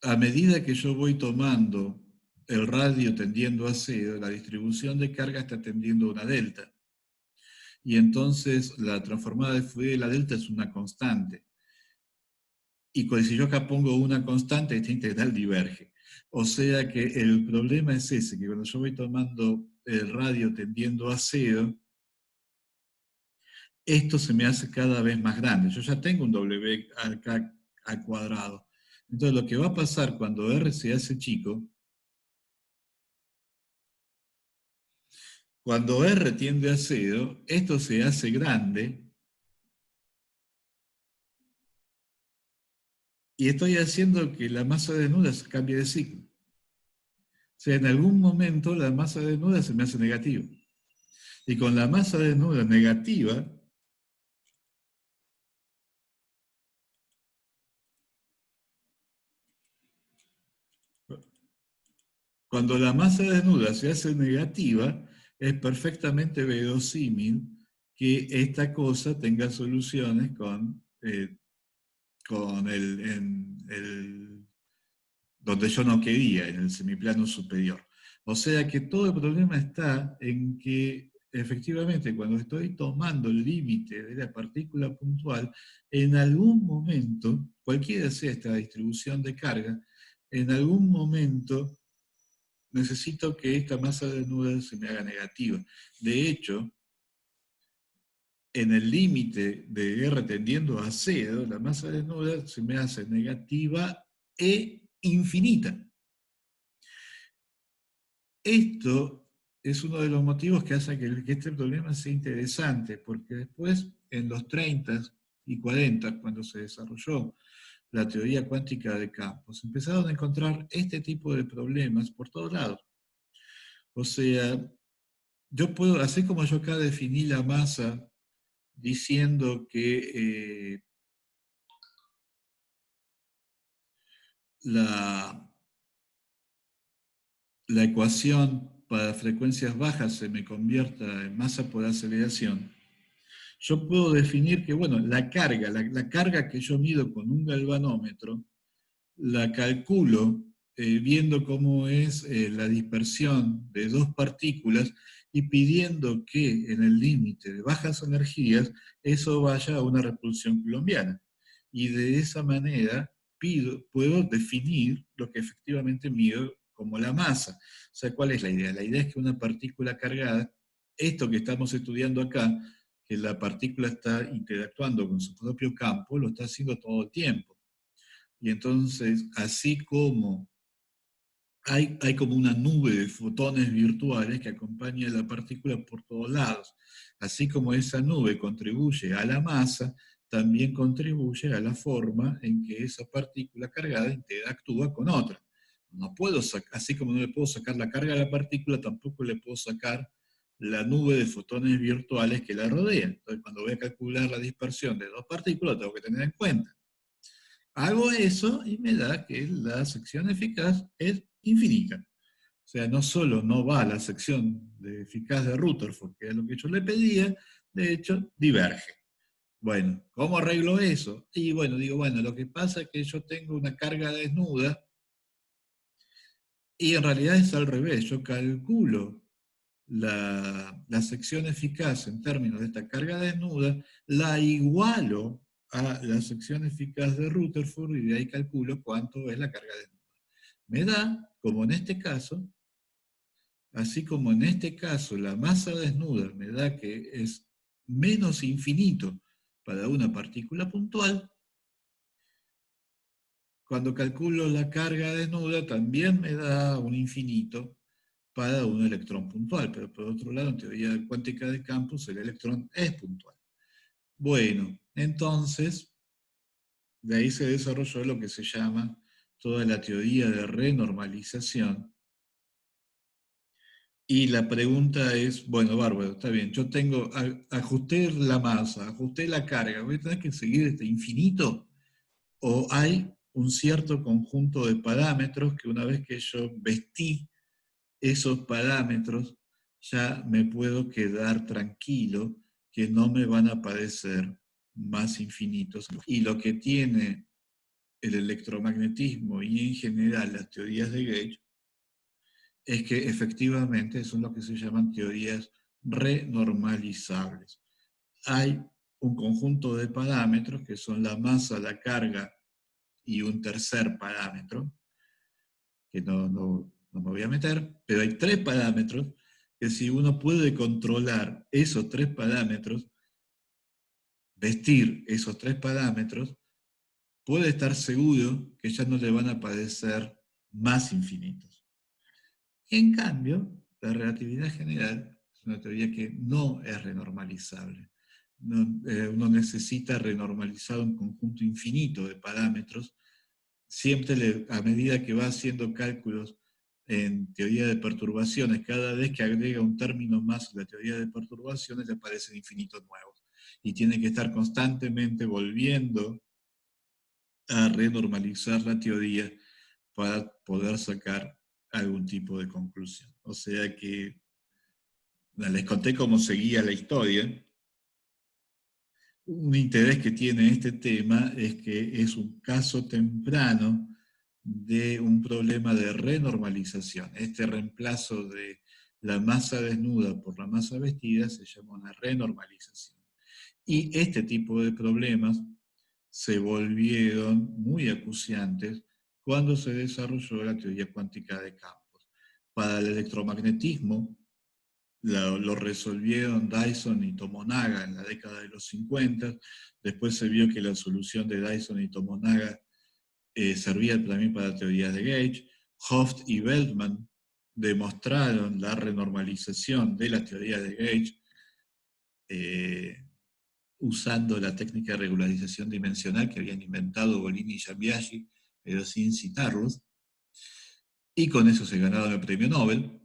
a medida que yo voy tomando el radio tendiendo a cero, la distribución de carga está tendiendo a una delta. Y entonces la transformada de Fourier de la delta es una constante. Y si yo acá pongo una constante, esta integral diverge. O sea que el problema es ese, que cuando yo voy tomando el radio tendiendo a cero, esto se me hace cada vez más grande. Yo ya tengo un W acá al cuadrado. Entonces lo que va a pasar cuando R se hace chico, cuando R tiende a cero, esto se hace grande y estoy haciendo que la masa desnuda cambie de ciclo. O sea, en algún momento la masa desnuda se me hace negativa. Y con la masa desnuda negativa, cuando la masa desnuda se hace negativa, es perfectamente verosímil que esta cosa tenga soluciones con donde yo no quería, en el semiplano superior. O sea que todo el problema está en que efectivamente cuando estoy tomando el límite de la partícula puntual, en algún momento, cualquiera sea esta distribución de carga, en algún momento necesito que esta masa desnuda se me haga negativa. De hecho, en el límite de R tendiendo a cero, la masa desnuda se me hace negativa e infinita. Esto es uno de los motivos que hace que este problema sea interesante, porque después, en los 30 y 40, cuando se desarrolló la teoría cuántica de campos, empezaron a encontrar este tipo de problemas por todos lados. O sea, yo puedo, así como yo acá definí la masa diciendo que la, la ecuación para frecuencias bajas se me convierta en masa por aceleración, yo puedo definir que, bueno, la carga que yo mido con un galvanómetro, la calculo viendo cómo es la dispersión de dos partículas y pidiendo que en el límite de bajas energías eso vaya a una repulsión coulombiana. Y de esa manera puedo definir lo que efectivamente mido como la masa. O sea, ¿cuál es la idea? La idea es que una partícula cargada, esto que estamos estudiando acá, que la partícula está interactuando con su propio campo, lo está haciendo todo el tiempo. Y entonces, así como hay como una nube de fotones virtuales que acompaña a la partícula por todos lados, así como esa nube contribuye a la masa, también contribuye a la forma en que esa partícula cargada interactúa con otra. No puedo así como no le puedo sacar la carga a la partícula, tampoco le puedo sacar la nube de fotones virtuales que la rodean. Entonces, cuando voy a calcular la dispersión de dos partículas, tengo que tener en cuenta. Hago eso y me da que la sección eficaz es infinita. O sea, no solo no va a la sección de eficaz de Rutherford, que es lo que yo le pedía, de hecho, diverge. Bueno, ¿cómo arreglo eso? Y bueno, digo, bueno, lo que pasa es que yo tengo una carga desnuda y en realidad es al revés. Yo calculo la sección eficaz en términos de esta carga desnuda, la igualo a la sección eficaz de Rutherford y de ahí calculo cuánto es la carga desnuda. Me da, como en este caso, así como en este caso la masa desnuda me da que es menos infinito para una partícula puntual, cuando calculo la carga desnuda también me da un infinito para un electrón puntual, pero por otro lado, en teoría cuántica de campos, el electrón es puntual. Bueno, entonces, de ahí se desarrolló lo que se llama toda la teoría de renormalización, Y la pregunta es, bueno, bárbaro, está bien, yo tengo, ajusté la masa, ajusté la carga, ¿voy a tener que seguir este infinito? ¿O hay un cierto conjunto de parámetros que una vez que yo vestí esos parámetros, ya me puedo quedar tranquilo que no me van a aparecer más infinitos? Y lo que tiene el electromagnetismo y en general las teorías de Gauge es que efectivamente son lo que se llaman teorías renormalizables. Hay un conjunto de parámetros que son la masa, la carga y un tercer parámetro, que no me voy a meter, pero hay tres parámetros que si uno puede controlar esos tres parámetros, vestir esos tres parámetros, puede estar seguro que ya no le van a aparecer más infinitos. En cambio, la relatividad general es una teoría que no es renormalizable. Uno necesita renormalizar un conjunto infinito de parámetros. Siempre a medida que va haciendo cálculos en teoría de perturbaciones, cada vez que agrega un término más a la teoría de perturbaciones, le aparecen infinitos nuevos. Y tiene que estar constantemente volviendo a renormalizar la teoría para poder sacar algún tipo de conclusión. O sea que les conté cómo seguía la historia. Un interés que tiene este tema es que es un caso temprano de un problema de renormalización. Este reemplazo de la masa desnuda por la masa vestida se llama una renormalización. Y este tipo de problemas se volvieron muy acuciantes cuando se desarrolló la teoría cuántica de campos. Para el electromagnetismo, lo resolvieron Dyson y Tomonaga en la década de los 50. Después se vio que la solución de Dyson y Tomonaga servía también para teorías de Gauge. Hooft y Veltman demostraron la renormalización de la teoría de Gauge usando la técnica de regularización dimensional que habían inventado Bolini y Giambiaggi, pero sin citarlos. Y con eso se ganaron el premio Nobel.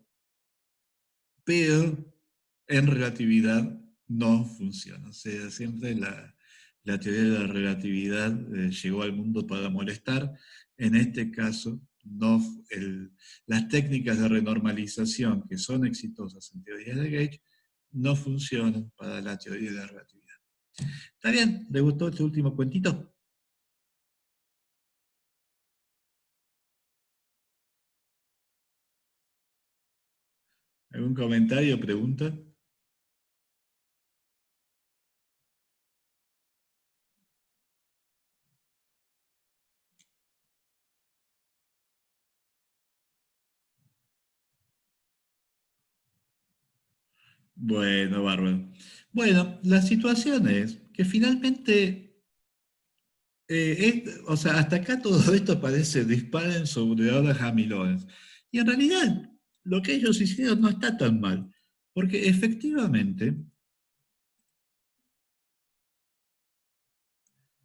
Pero en relatividad no funciona. O sea, siempre la teoría de la relatividad llegó al mundo para molestar. En este caso, no, las técnicas de renormalización que son exitosas en teorías de Gauge no funcionan para la teoría de la relatividad. ¿Está bien? ¿Le gustó este último cuentito? ¿Algún comentario o pregunta? Bueno, bárbaro. Bueno, la situación es que finalmente, o sea, hasta acá todo esto parece disparen sobre Abraham y Lawrence. Y en realidad, lo que ellos hicieron no está tan mal, porque efectivamente,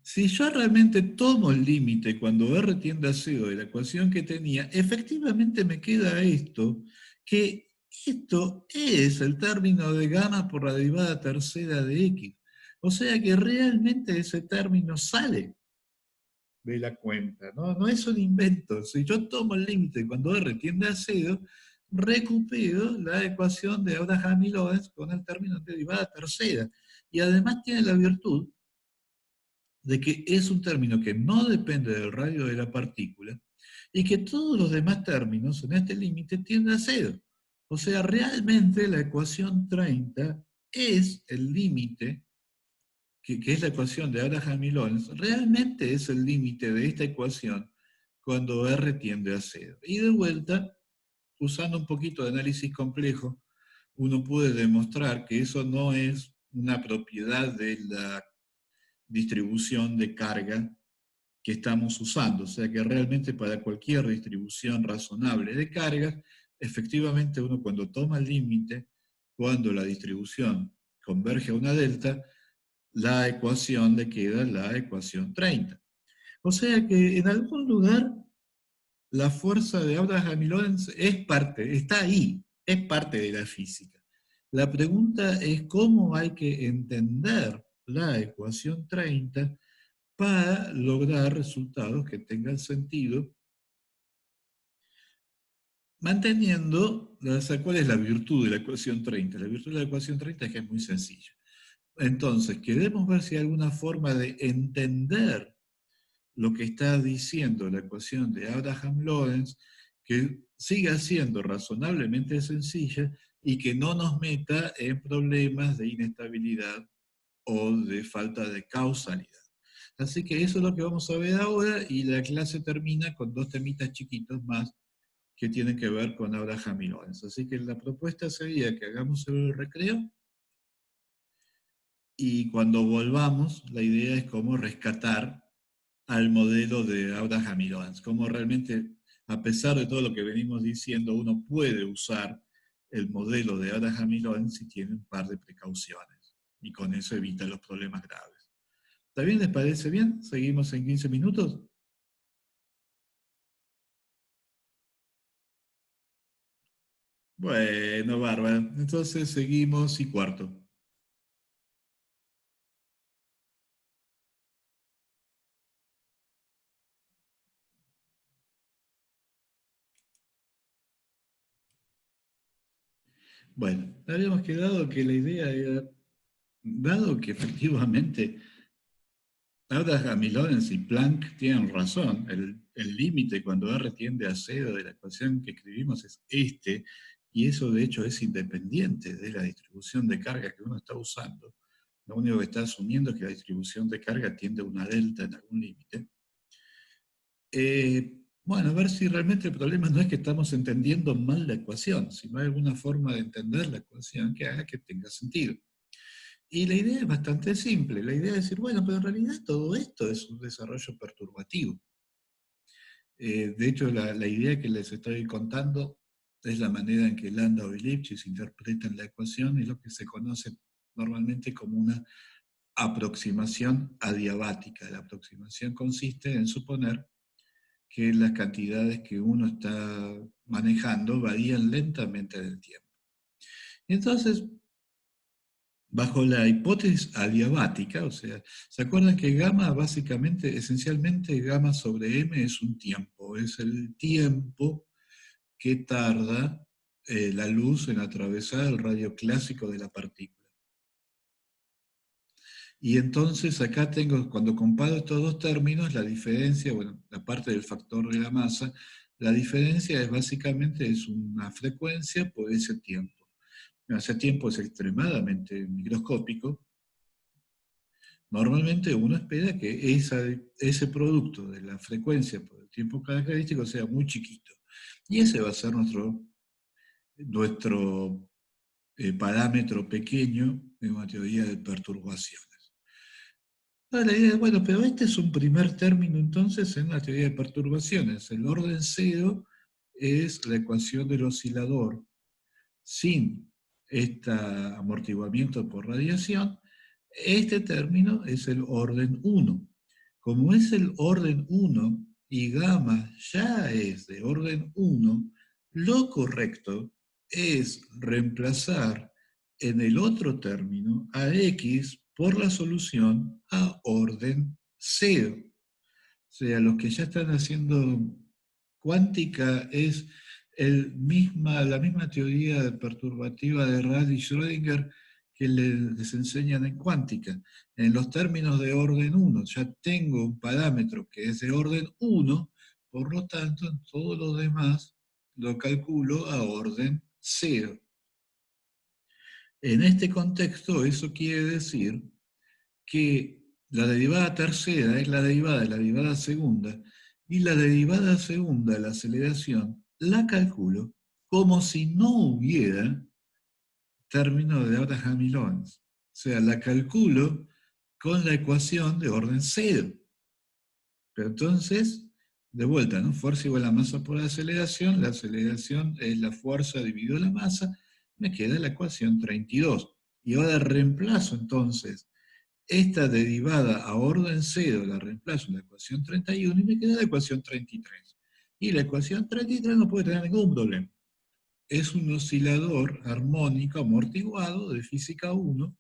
si yo realmente tomo el límite cuando R tiende a 0 de la ecuación que tenía, efectivamente me queda esto, que esto es el término de gamma por la derivada tercera de x. O sea que realmente ese término sale de la cuenta, ¿no? No es un invento. Si yo tomo el límite cuando R tiende a 0, recupero la ecuación de Abraham y Lorentz con el término de derivada tercera. Y además tiene la virtud de que es un término que no depende del radio de la partícula y que todos los demás términos en este límite tienden a cero. O sea, realmente la ecuación 30 es el límite, que es la ecuación de Abraham y Lorentz, realmente es el límite de esta ecuación cuando R tiende a cero. Y de vuelta, usando un poquito de análisis complejo, uno puede demostrar que eso no es una propiedad de la distribución de carga que estamos usando. O sea que realmente para cualquier distribución razonable de cargas, efectivamente uno cuando toma el límite, cuando la distribución converge a una delta, la ecuación le queda la ecuación 30. O sea que en algún lugar la fuerza de Abraham y Lorentz es parte, está ahí. Es parte de la física. La pregunta es cómo hay que entender la ecuación 30 para lograr resultados que tengan sentido, manteniendo, o sea, ¿cuál es la virtud de la ecuación 30? La virtud de la ecuación 30 es que es muy sencilla. Entonces, queremos ver si hay alguna forma de entender lo que está diciendo la ecuación de Abraham-Lorentz, que siga siendo razonablemente sencilla y que no nos meta en problemas de inestabilidad o de falta de causalidad. Así que eso es lo que vamos a ver ahora y la clase termina con dos temitas chiquitos más que tienen que ver con Abraham y Lorentz. Así que la propuesta sería que hagamos el recreo y cuando volvamos, la idea es cómo rescatar al modelo de Abraham y Lorentz, cómo realmente, a pesar de todo lo que venimos diciendo, uno puede usar el modelo de Abraham y Lorentz si tiene un par de precauciones, y con eso evita los problemas graves. ¿Está bien? ¿Les parece bien? ¿Seguimos en 15 minutos? Bueno, bárbaro. Entonces seguimos y cuarto. Bueno, habíamos quedado que la idea era, dado que efectivamente Abraham y Lorentz y Planck tienen razón, el límite cuando R tiende a cero de la ecuación que escribimos es este, y eso de hecho es independiente de la distribución de carga que uno está usando. Lo único que está asumiendo es que la distribución de carga tiende a una delta en algún límite. Bueno, a ver si realmente el problema no es que estamos entendiendo mal la ecuación, sino hay alguna forma de entender la ecuación que haga que tenga sentido. Y la idea es bastante simple. La idea es decir, bueno, pero en realidad todo esto es un desarrollo perturbativo. De hecho, la idea que les estoy contando es la manera en que Landau y Lipschitz interpretan la ecuación y lo que se conoce normalmente como una aproximación adiabática. La aproximación consiste en suponer que las cantidades que uno está manejando varían lentamente en el tiempo. Y entonces, bajo la hipótesis adiabática, o sea, ¿se acuerdan que gamma básicamente, esencialmente gamma sobre m es un tiempo? Es el tiempo que tarda la luz en atravesar el radio clásico de la partícula. Y entonces acá tengo, cuando comparo estos dos términos, la diferencia, bueno, la parte del factor de la masa, la diferencia es básicamente es una frecuencia por ese tiempo. Ese tiempo es extremadamente microscópico. Normalmente uno espera que ese producto de la frecuencia por el tiempo característico sea muy chiquito. Y ese va a ser nuestro parámetro pequeño en una teoría de perturbaciones. Ahora la idea es, bueno, pero este es un primer término entonces en la teoría de perturbaciones. El orden cero es la ecuación del oscilador sin este amortiguamiento por radiación. Este término es el orden 1. Como es el orden 1 y gamma ya es de orden 1, lo correcto es reemplazar en el otro término a x por la solución a orden 0. O sea, los que ya están haciendo cuántica es la misma teoría perturbativa de Rad y Schrödinger que les enseñan en cuántica. En los términos de orden 1, ya tengo un parámetro que es de orden 1, por lo tanto, en todo lo demás lo calculo a orden 0. En este contexto, eso quiere decir que la derivada tercera es la derivada segunda, y la derivada segunda, la aceleración, la calculo como si no hubiera término de Abraham y Lorentz. O sea, la calculo con la ecuación de orden cero. Pero entonces, de vuelta, ¿no? Fuerza igual a masa por la aceleración es la fuerza dividido la masa, me queda la ecuación 32. Y ahora reemplazo entonces esta derivada a orden cero la reemplazo en la ecuación 31 y me queda la ecuación 33. Y la ecuación 33 no puede tener ningún problema. es un oscilador armónico amortiguado de física 1,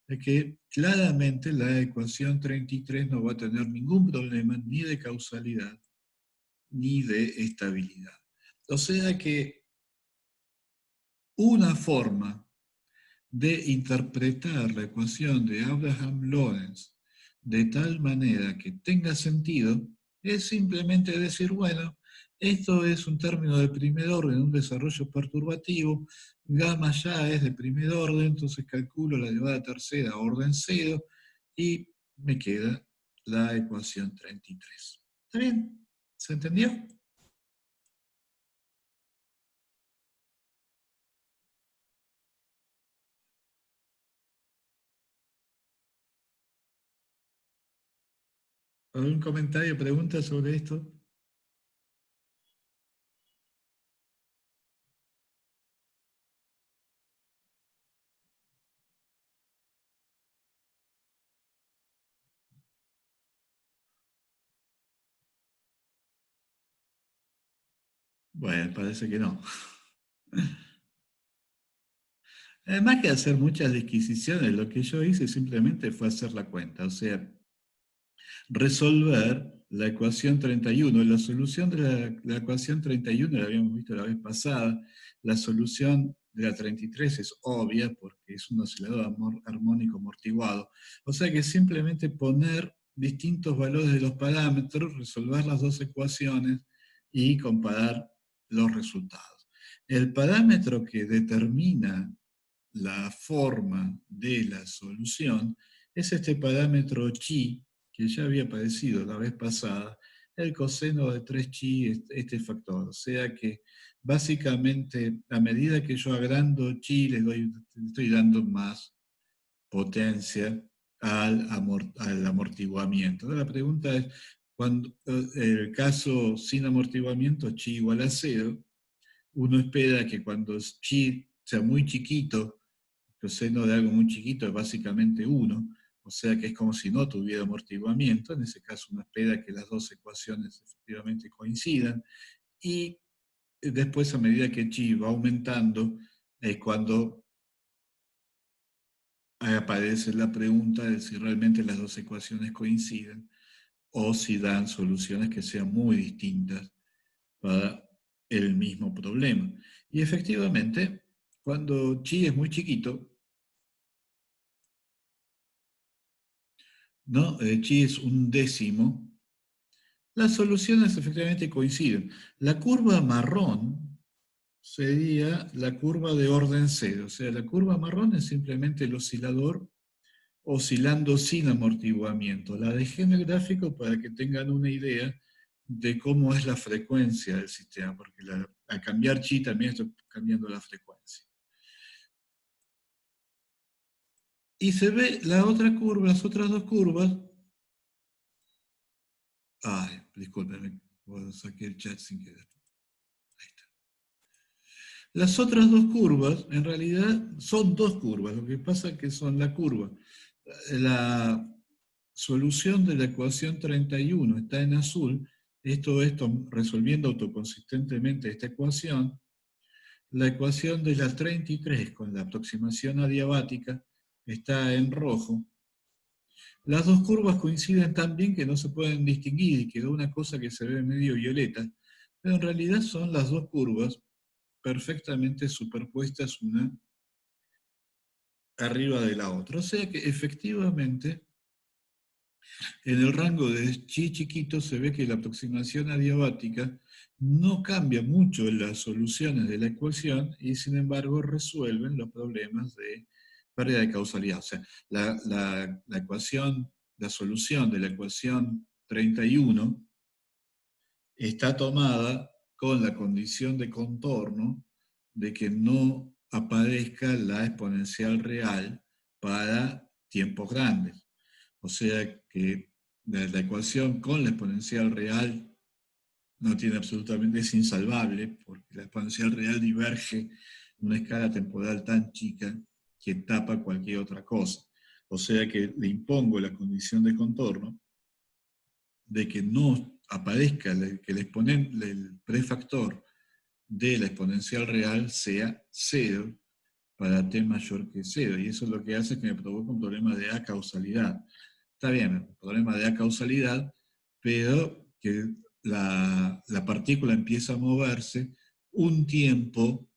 de que claramente la ecuación 33 no va a tener ningún problema ni de causalidad ni de estabilidad. O sea que una forma de interpretar la ecuación de Abraham-Lorentz de tal manera que tenga sentido es simplemente decir, bueno, esto es un término de primer orden, un desarrollo perturbativo, gamma ya es de primer orden, entonces calculo la elevada tercera a orden cero y me queda la ecuación 33. ¿Está bien? ¿Se entendió? ¿Algún comentario, pregunta sobre esto? Bueno, parece que no. Además que hacer muchas disquisiciones, lo que yo hice simplemente fue hacer la cuenta, o sea, resolver la ecuación 31. La solución de la ecuación 31 la habíamos visto la vez pasada, la solución de la 33 es obvia porque es un oscilador armónico amortiguado. O sea que simplemente poner distintos valores de los parámetros, resolver las dos ecuaciones y comparar los resultados. El parámetro que determina la forma de la solución es este parámetro chi, que ya había aparecido la vez pasada, el coseno de 3 chi, este factor. O sea que básicamente a medida que yo agrando chi, le estoy dando más potencia al amortiguamiento. Ahora la pregunta es, cuando el caso sin amortiguamiento, chi igual a cero, uno espera que cuando chi sea muy chiquito, el seno de algo muy chiquito es básicamente 1, o sea que es como si no tuviera amortiguamiento. En ese caso uno espera que las dos ecuaciones efectivamente coincidan, y después a medida que chi va aumentando es cuando aparece la pregunta de si realmente las dos ecuaciones coinciden o si dan soluciones que sean muy distintas para el mismo problema. Y efectivamente, cuando chi es muy chiquito, ¿no? Chi es un décimo, las soluciones efectivamente coinciden. La curva marrón sería la curva de orden cero, o sea, la curva marrón es simplemente el oscilador oscilando sin amortiguamiento. La dejé en el gráfico para que tengan una idea de cómo es la frecuencia del sistema, porque al cambiar chi también estoy cambiando la frecuencia. Y se ve la otra curva, las otras dos curvas. Ay, discúlpenme, saqué el chat sin querer. Ahí está. Las otras dos curvas, en realidad, son dos curvas. Lo que pasa es que son la curva. La solución de la ecuación 31 está en azul. Esto es resolviendo autoconsistentemente esta ecuación. La ecuación de la 33 con la aproximación adiabática está en rojo. Las dos curvas coinciden tan bien que no se pueden distinguir y quedó una cosa que se ve medio violeta, pero en realidad son las dos curvas perfectamente superpuestas una arriba de la otra. O sea que efectivamente en el rango de chi chiquito se ve que la aproximación adiabática no cambia mucho en las soluciones de la ecuación y sin embargo resuelven los problemas de pérdida de causalidad. O sea, la ecuación, la solución de la ecuación 31 está tomada con la condición de contorno de que no aparezca la exponencial real para tiempos grandes. O sea que la ecuación con la exponencial real no tiene absolutamente, es insalvable, porque la exponencial real diverge en una escala temporal tan chica que tapa cualquier otra cosa. O sea que le impongo la condición de contorno de que no aparezca, que el prefactor de la exponencial real sea 0 para t mayor que 0. Y eso es lo que hace que me provoque un problema de acausalidad. Está bien, un problema de acausalidad, pero que la partícula empieza a moverse un tiempo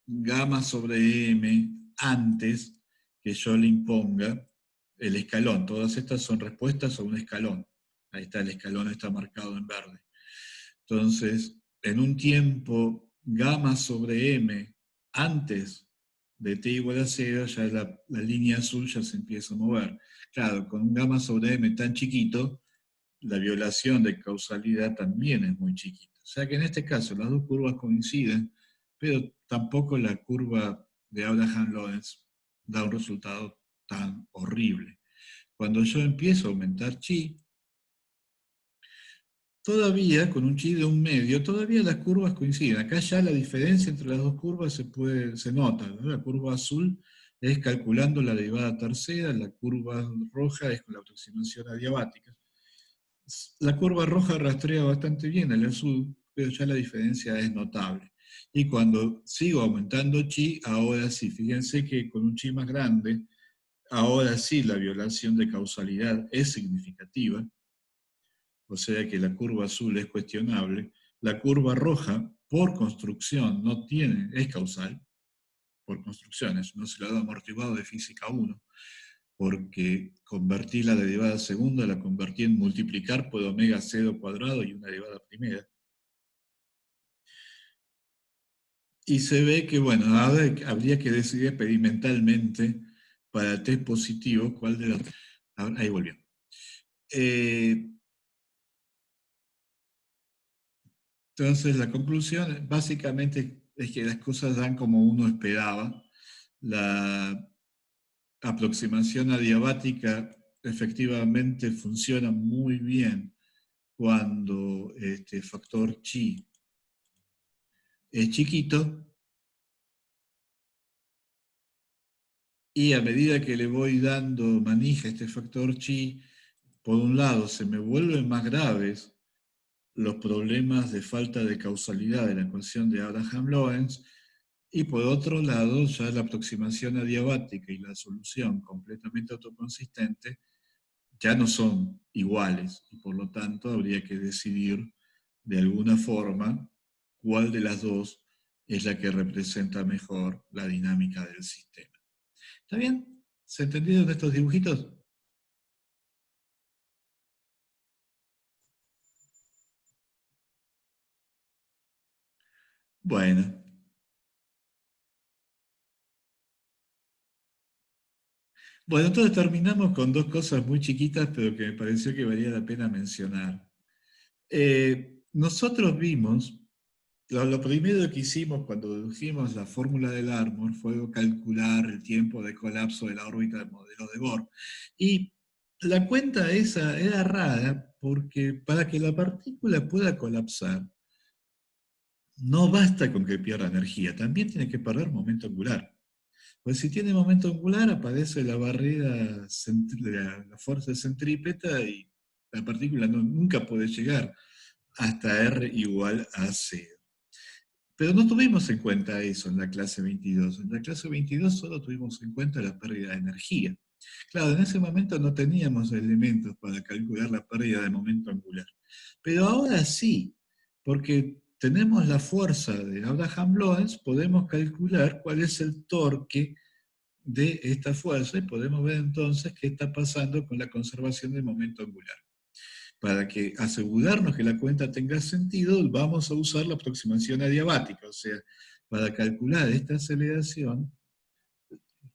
gamma sobre m antes que yo le imponga el escalón. Todas estas son respuestas a un escalón. Ahí está, el escalón está marcado en verde. Entonces, en un tiempo gamma sobre m antes de t igual a 0, ya la línea azul ya se empieza a mover. Claro, con un gamma sobre m tan chiquito, la violación de causalidad también es muy chiquita. O sea que en este caso las dos curvas coinciden, pero tampoco la curva de Abraham-Lorentz da un resultado tan horrible. Cuando yo empiezo a aumentar chi, todavía con un chi de un medio, todavía las curvas coinciden. Acá ya la diferencia entre las dos curvas se nota, ¿no? La curva azul es calculando la derivada tercera, la curva roja es con la aproximación adiabática. La curva roja rastrea bastante bien el azul, pero ya la diferencia es notable. Y cuando sigo aumentando chi, ahora sí, fíjense que con un chi más grande, ahora sí la violación de causalidad es significativa, o sea que la curva azul es cuestionable. La curva roja, por construcción, no tiene, es causal, por construcción, es un oscilador amortiguado de física 1, porque convertí la derivada segunda, la convertí en multiplicar por omega 0 cuadrado y una derivada primera. Y se ve que, bueno, habría que decidir experimentalmente para test positivo cuál de los... Ahí volvió. Entonces, la conclusión básicamente es que las cosas dan como uno esperaba. La aproximación adiabática efectivamente funciona muy bien cuando este factor chi es chiquito, y a medida que le voy dando manija a este factor chi, por un lado se me vuelven más graves los problemas de falta de causalidad de la ecuación de Abraham-Lorentz, y por otro lado ya la aproximación adiabática y la solución completamente autoconsistente ya no son iguales, y por lo tanto habría que decidir de alguna forma cuál de las dos es la que representa mejor la dinámica del sistema. ¿Está bien? ¿Se entendieron estos dibujitos? Bueno. Bueno, entonces terminamos con dos cosas muy chiquitas, pero que me pareció que valía la pena mencionar. Nosotros vimos, lo primero que hicimos cuando dedujimos la fórmula del Larmor fue calcular el tiempo de colapso de la órbita del modelo de Bohr. Y la cuenta esa era rara porque para que la partícula pueda colapsar, no basta con que pierda energía, también tiene que perder momento angular. Pues si tiene momento angular, aparece la barrera, la fuerza centrípeta, y la partícula nunca puede llegar hasta R igual a 0. Pero no tuvimos en cuenta eso en la clase 22. En la clase 22 solo tuvimos en cuenta la pérdida de energía. Claro, en ese momento no teníamos elementos para calcular la pérdida de momento angular. Pero ahora sí, porque tenemos la fuerza de Abraham-Lorentz, podemos calcular cuál es el torque de esta fuerza, y podemos ver entonces qué está pasando con la conservación del momento angular. Para que asegurarnos que la cuenta tenga sentido, vamos a usar la aproximación adiabática, o sea, para calcular esta aceleración,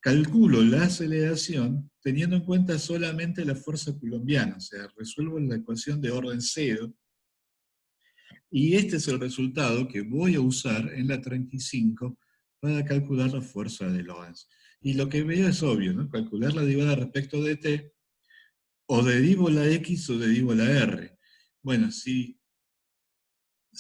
calculo la aceleración teniendo en cuenta solamente la fuerza coulombiana, o sea, resuelvo la ecuación de orden cero, y este es el resultado que voy a usar en la 35 para calcular la fuerza de Lorentz. Y lo que veo es obvio, ¿no? Calcular la derivada respecto de t, o derivo la x o derivo la r. Bueno, si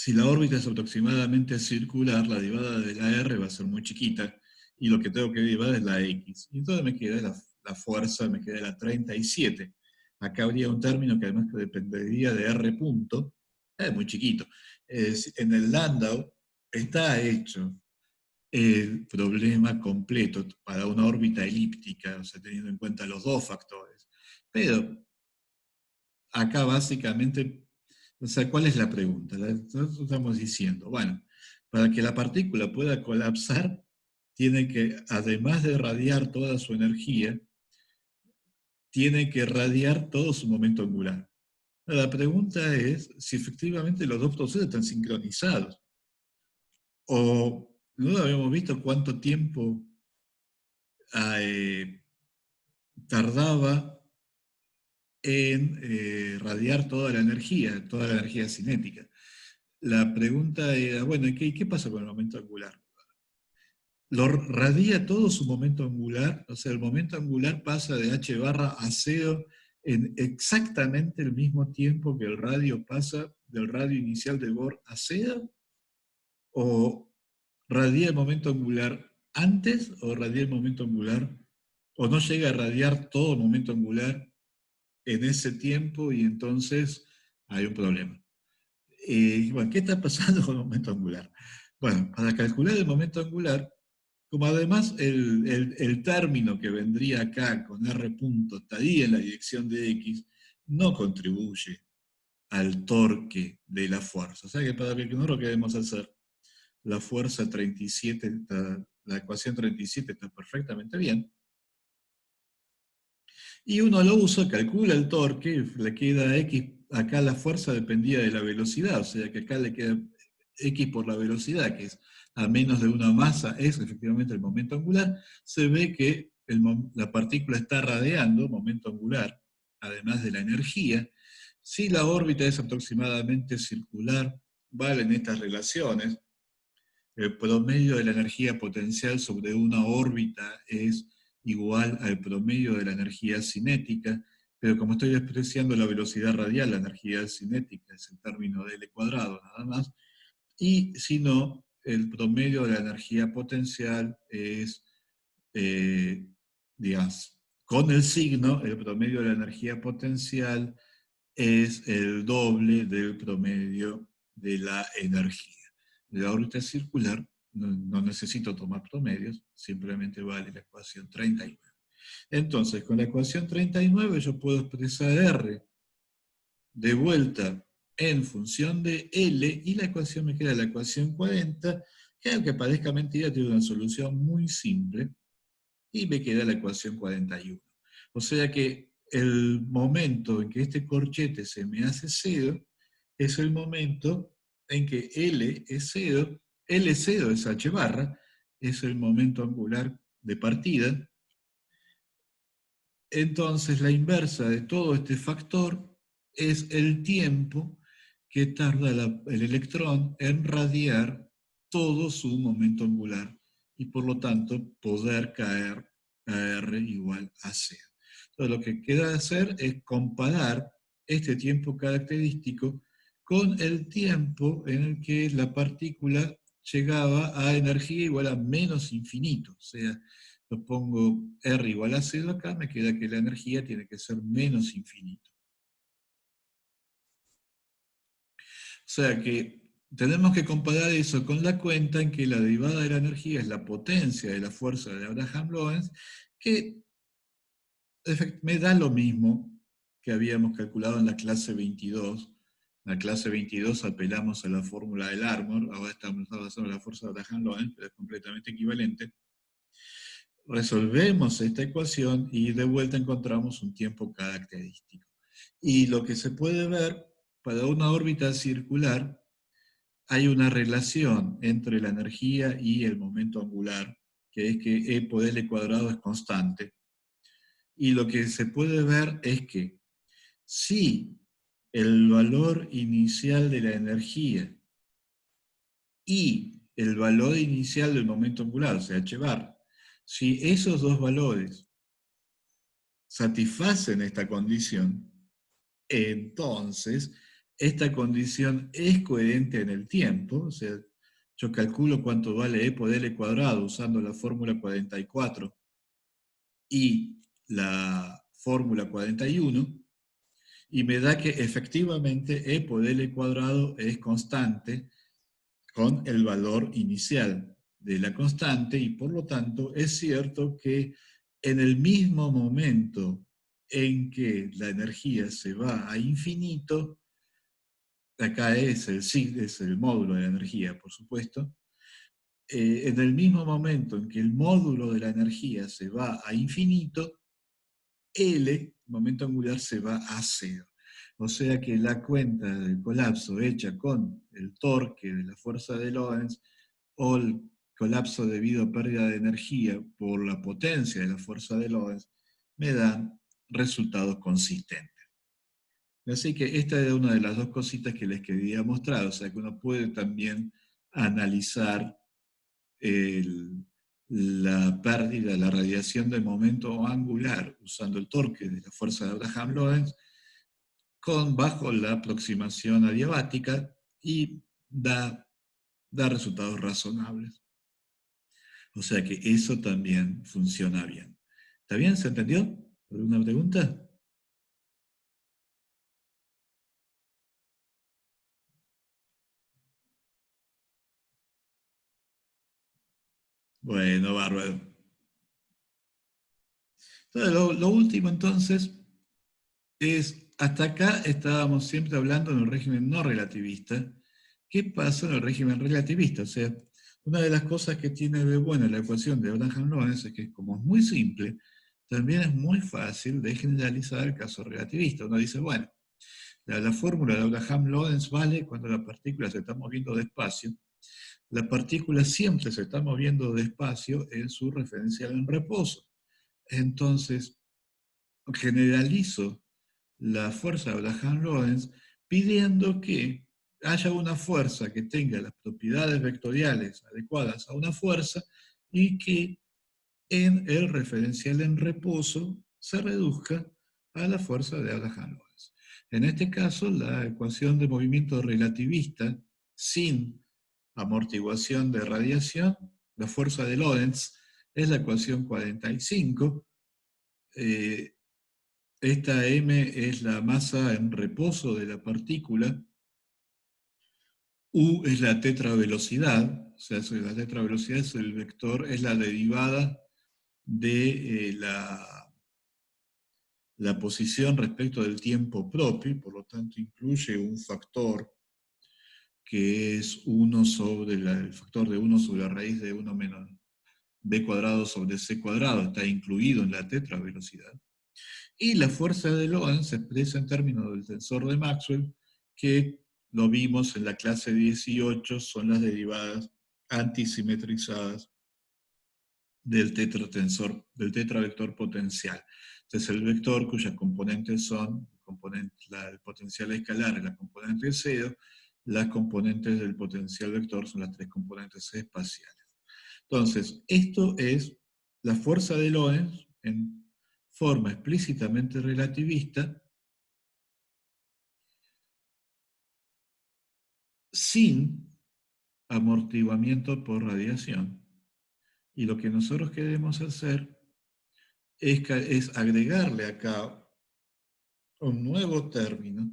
la órbita es aproximadamente circular, la derivada de la r va a ser muy chiquita, y lo que tengo que derivar es la x. Y entonces me queda la fuerza, me queda la 37. Acá habría un término que además dependería de r punto, es muy chiquito. En el Landau está hecho el problema completo para una órbita elíptica, o sea, teniendo en cuenta los dos factores. Pero acá básicamente, o sea, ¿cuál es la pregunta? Nosotros estamos diciendo, bueno, para que la partícula pueda colapsar, tiene que, además de radiar toda su energía, tiene que radiar todo su momento angular. La pregunta es si efectivamente los dos procesos están sincronizados. O no habíamos visto cuánto tiempo eh, tardaba en radiar toda la energía cinética. La pregunta era, bueno, ¿qué pasa con el momento angular? ¿Lo radia todo su momento angular? O sea, el momento angular pasa de h barra a cero en exactamente el mismo tiempo que el radio pasa del radio inicial de Bohr a cero, o radia el momento angular antes, o radia el momento angular, o no llega a radiar todo el momento angular en ese tiempo y entonces hay un problema. Bueno, ¿qué está pasando con el momento angular? Bueno, para calcular el momento angular, como además el término que vendría acá con R punto estaría en la dirección de X, no contribuye al torque de la fuerza. O sea que para que no lo queremos hacer, la fuerza 37, la ecuación 37 está perfectamente bien. Y uno lo usa, calcula el torque, le queda X, acá la fuerza dependía de la velocidad, o sea que acá le queda X por la velocidad, que es a menos de una masa, es efectivamente el momento angular. Se ve que la partícula está radiando, momento angular, además de la energía. Si la órbita es aproximadamente circular, valen estas relaciones. El promedio de la energía potencial sobre una órbita es igual al promedio de la energía cinética, pero como estoy despreciando la velocidad radial, la energía cinética es el término de L cuadrado nada más, y si no, el promedio de la energía potencial es, eh, digamos, con el signo, el promedio de la energía potencial es el doble del promedio de la energía. De la órbita circular no necesito tomar promedios, simplemente vale la ecuación 39. Entonces, con la ecuación 39 yo puedo expresar R de vuelta en función de L, y la ecuación me queda la ecuación 40, que aunque parezca mentira, tiene una solución muy simple, y me queda la ecuación 41. O sea que el momento en que este corchete se me hace cero es el momento en que L es cero, L0 es h barra, es el momento angular de partida. Entonces la inversa de todo este factor es el tiempo que tarda el electrón en radiar todo su momento angular y por lo tanto poder caer a R igual a 0. Entonces lo que queda hacer es comparar este tiempo característico con el tiempo en el que la partícula llegaba a energía igual a menos infinito. O sea, lo pongo R igual a 0 acá, me queda que la energía tiene que ser menos infinito. O sea que tenemos que comparar eso con la cuenta en que la derivada de la energía es la potencia de la fuerza de Abraham-Lorentz, que me da lo mismo que habíamos calculado en la clase 22. En la clase 22 apelamos a la fórmula del Armor, ahora estamos basando en la fuerza de Abraham-Lorentz, pero es completamente equivalente. Resolvemos esta ecuación y de vuelta encontramos un tiempo característico. Y lo que se puede ver, para una órbita circular, hay una relación entre la energía y el momento angular, que es que E por L cuadrado es constante. Y lo que se puede ver es que si el valor inicial de la energía y el valor inicial del momento angular, o sea, h bar, si esos dos valores satisfacen esta condición, entonces esta condición es coherente en el tiempo, o sea, yo calculo cuánto vale E por L cuadrado usando la fórmula 44 y la fórmula 41, y me da que efectivamente E por L cuadrado es constante con el valor inicial de la constante, y por lo tanto es cierto que en el mismo momento en que la energía se va a infinito, acá es el módulo de la energía, por supuesto, en el mismo momento en que el módulo de la energía se va a infinito, L, momento angular, se va a cero. O sea que la cuenta del colapso hecha con el torque de la fuerza de Lorentz o el colapso debido a pérdida de energía por la potencia de la fuerza de Lorentz me dan resultados consistentes. Así que esta es una de las dos cositas que les quería mostrar, o sea que uno puede también analizar la pérdida, la radiación de momento angular usando el torque de la fuerza de Abraham-Lorentz bajo la aproximación adiabática y da resultados razonables. O sea que eso también funciona bien. ¿Está bien? ¿Se entendió? ¿Alguna pregunta? Bueno, bárbaro. Entonces, lo último entonces hasta acá estábamos siempre hablando en el régimen no relativista. ¿Qué pasa en el régimen relativista? O sea, una de las cosas que tiene de bueno la ecuación de Abraham-Lorentz es que como es muy simple, también es muy fácil de generalizar el caso relativista. Uno dice, bueno, la fórmula de Abraham-Lorentz vale cuando la partícula se está moviendo despacio. La partícula siempre se está moviendo despacio en su referencial en reposo. Entonces, generalizo la fuerza de Abraham-Lorentz pidiendo que haya una fuerza que tenga las propiedades vectoriales adecuadas a una fuerza y que en el referencial en reposo se reduzca a la fuerza de Abraham-Lorentz. En este caso, la ecuación de movimiento relativista sin amortiguación de radiación, la fuerza de Lorentz, es la ecuación 45. Esta m es la masa en reposo de la partícula, u es la tetravelocidad, o sea, la tetravelocidad es el vector, es la derivada de la posición respecto del tiempo propio, por lo tanto incluye un factor que es 1 sobre el factor de 1 sobre la raíz de 1 menos b cuadrado sobre c cuadrado, está incluido en la tetravelocidad. Y la fuerza de Lorentz se expresa en términos del tensor de Maxwell, que lo vimos en la clase 18, son las derivadas antisimetrizadas del tetravector potencial. Entonces el vector cuyas componentes son el potencial escalar y la componente cero, las componentes del potencial vector son las tres componentes espaciales. Entonces, esto es la fuerza de Lorentz en forma explícitamente relativista, sin amortiguamiento por radiación. Y lo que nosotros queremos hacer es agregarle acá un nuevo término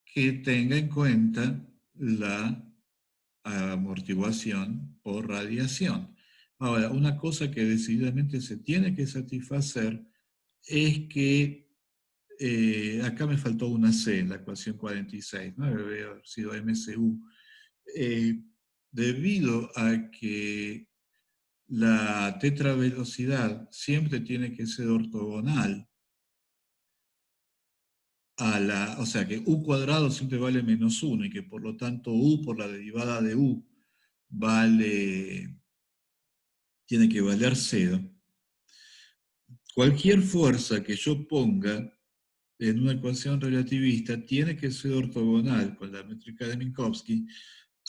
que tenga en cuenta la amortiguación por radiación. Ahora, una cosa que decididamente se tiene que satisfacer es que acá me faltó una C en la ecuación 46, ¿no? Debe haber sido MCU. Eh, Debido a que la tetravelocidad siempre tiene que ser ortogonal o sea que u cuadrado siempre vale menos 1 y que por lo tanto u por la derivada de u tiene que valer 0. Cualquier fuerza que yo ponga en una ecuación relativista tiene que ser ortogonal con la métrica de Minkowski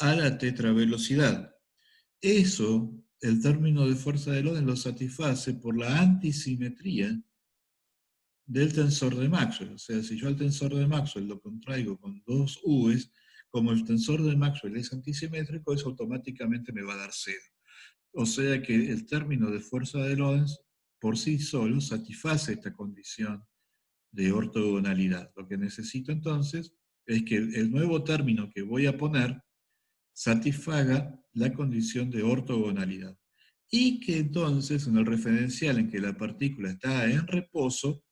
a la tetravelocidad. Eso, el término de fuerza de Lorentz lo satisface por la antisimetría del tensor de Maxwell. O sea, si yo al tensor de Maxwell lo contraigo con dos U's, como el tensor de Maxwell es antisimétrico, eso automáticamente me va a dar 0. O sea que el término de fuerza de Lorentz por sí solo satisface esta condición de ortogonalidad. Lo que necesito entonces es que el nuevo término que voy a poner satisfaga la condición de ortogonalidad. Y que entonces, en el referencial en que la partícula está en reposo,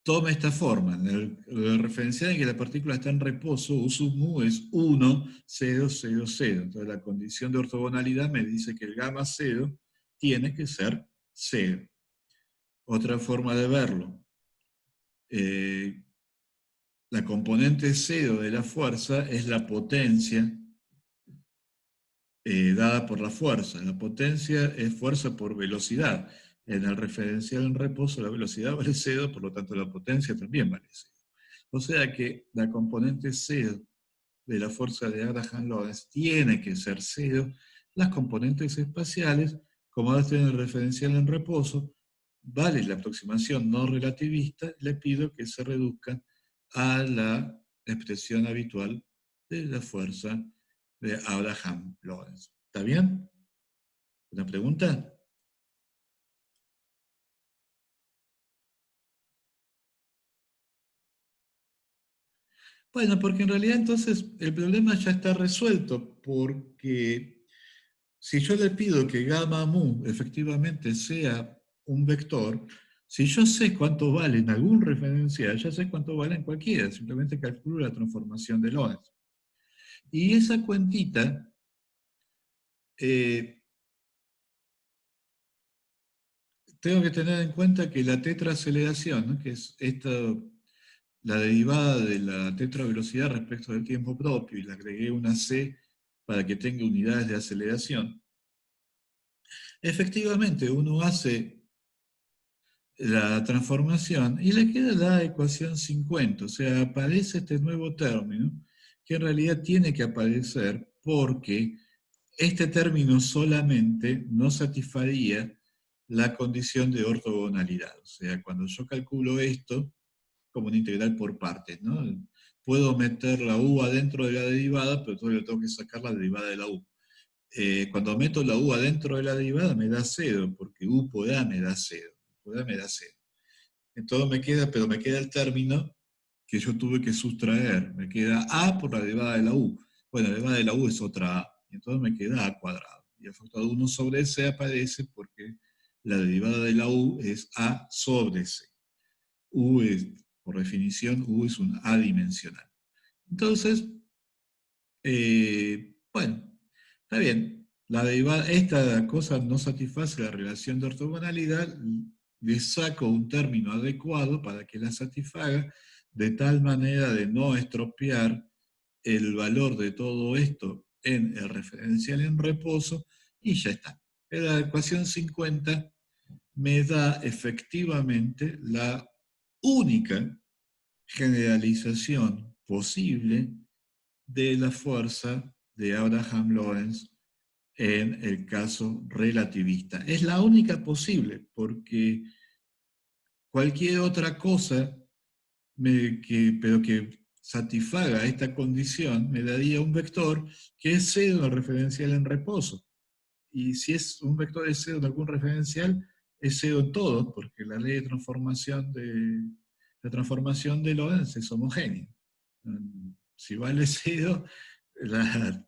toma esta forma. En el referencial en que la partícula está en reposo, U sub mu es 1, 0, 0, 0. Entonces la condición de ortogonalidad me dice que el gamma 0 tiene que ser 0. Otra forma de verlo. La componente 0 de la fuerza es la potencia dada por la fuerza. La potencia es fuerza por velocidad. En el referencial en reposo la velocidad vale 0, por lo tanto la potencia también vale 0. O sea que la componente 0 de la fuerza de Abraham-Lorentz tiene que ser 0. Las componentes espaciales, como ahora estoy en el referencial en reposo, vale la aproximación no relativista, le pido que se reduzcan a la expresión habitual de la fuerza de Abraham-Lorentz. ¿Está bien? ¿Una pregunta? Bueno, porque en realidad entonces el problema ya está resuelto, porque si yo le pido que gamma mu efectivamente sea un vector, si yo sé cuánto vale en algún referencial, ya sé cuánto vale en cualquiera, simplemente calculo la transformación de Lorentz. Y esa cuentita eh, tengo que tener en cuenta que la tetraaceleración, ¿no?, que es la derivada de la tetravelocidad respecto del tiempo propio, y le agregué una c para que tenga unidades de aceleración. Efectivamente, uno hace la transformación y le queda la ecuación 50, o sea, aparece este nuevo término que en realidad tiene que aparecer porque este término solamente no satisfaría la condición de ortogonalidad. O sea, cuando yo calculo esto como una integral por partes, ¿no? Puedo meter la u adentro de la derivada, pero todavía tengo que sacar la derivada de la u. Cuando meto la u adentro de la derivada me da 0, porque u por a me da 0. Por a me da 0. Entonces pero me queda el término que yo tuve que sustraer. Me queda a por la derivada de la u. Bueno, la derivada de la u es otra a. Y entonces me queda a cuadrado. Y el factor de 1 sobre c aparece porque la derivada de la u es a sobre c. U es, por definición, u es un adimensional. Entonces, bueno, está bien. Esta cosa no satisface la relación de ortogonalidad, le saco un término adecuado para que la satisfaga, de tal manera de no estropear el valor de todo esto en el referencial en reposo, y ya está. La ecuación 50 me da efectivamente la única generalización posible de la fuerza de Abraham-Lorentz en el caso relativista. Es la única posible, porque cualquier otra cosa, pero que satisfaga esta condición, me daría un vector que es cero en el referencial en reposo. Y si es un vector de cero en algún referencial, es cero en todo, porque la ley de transformación de Lorentz es homogénea. Si vale cero, la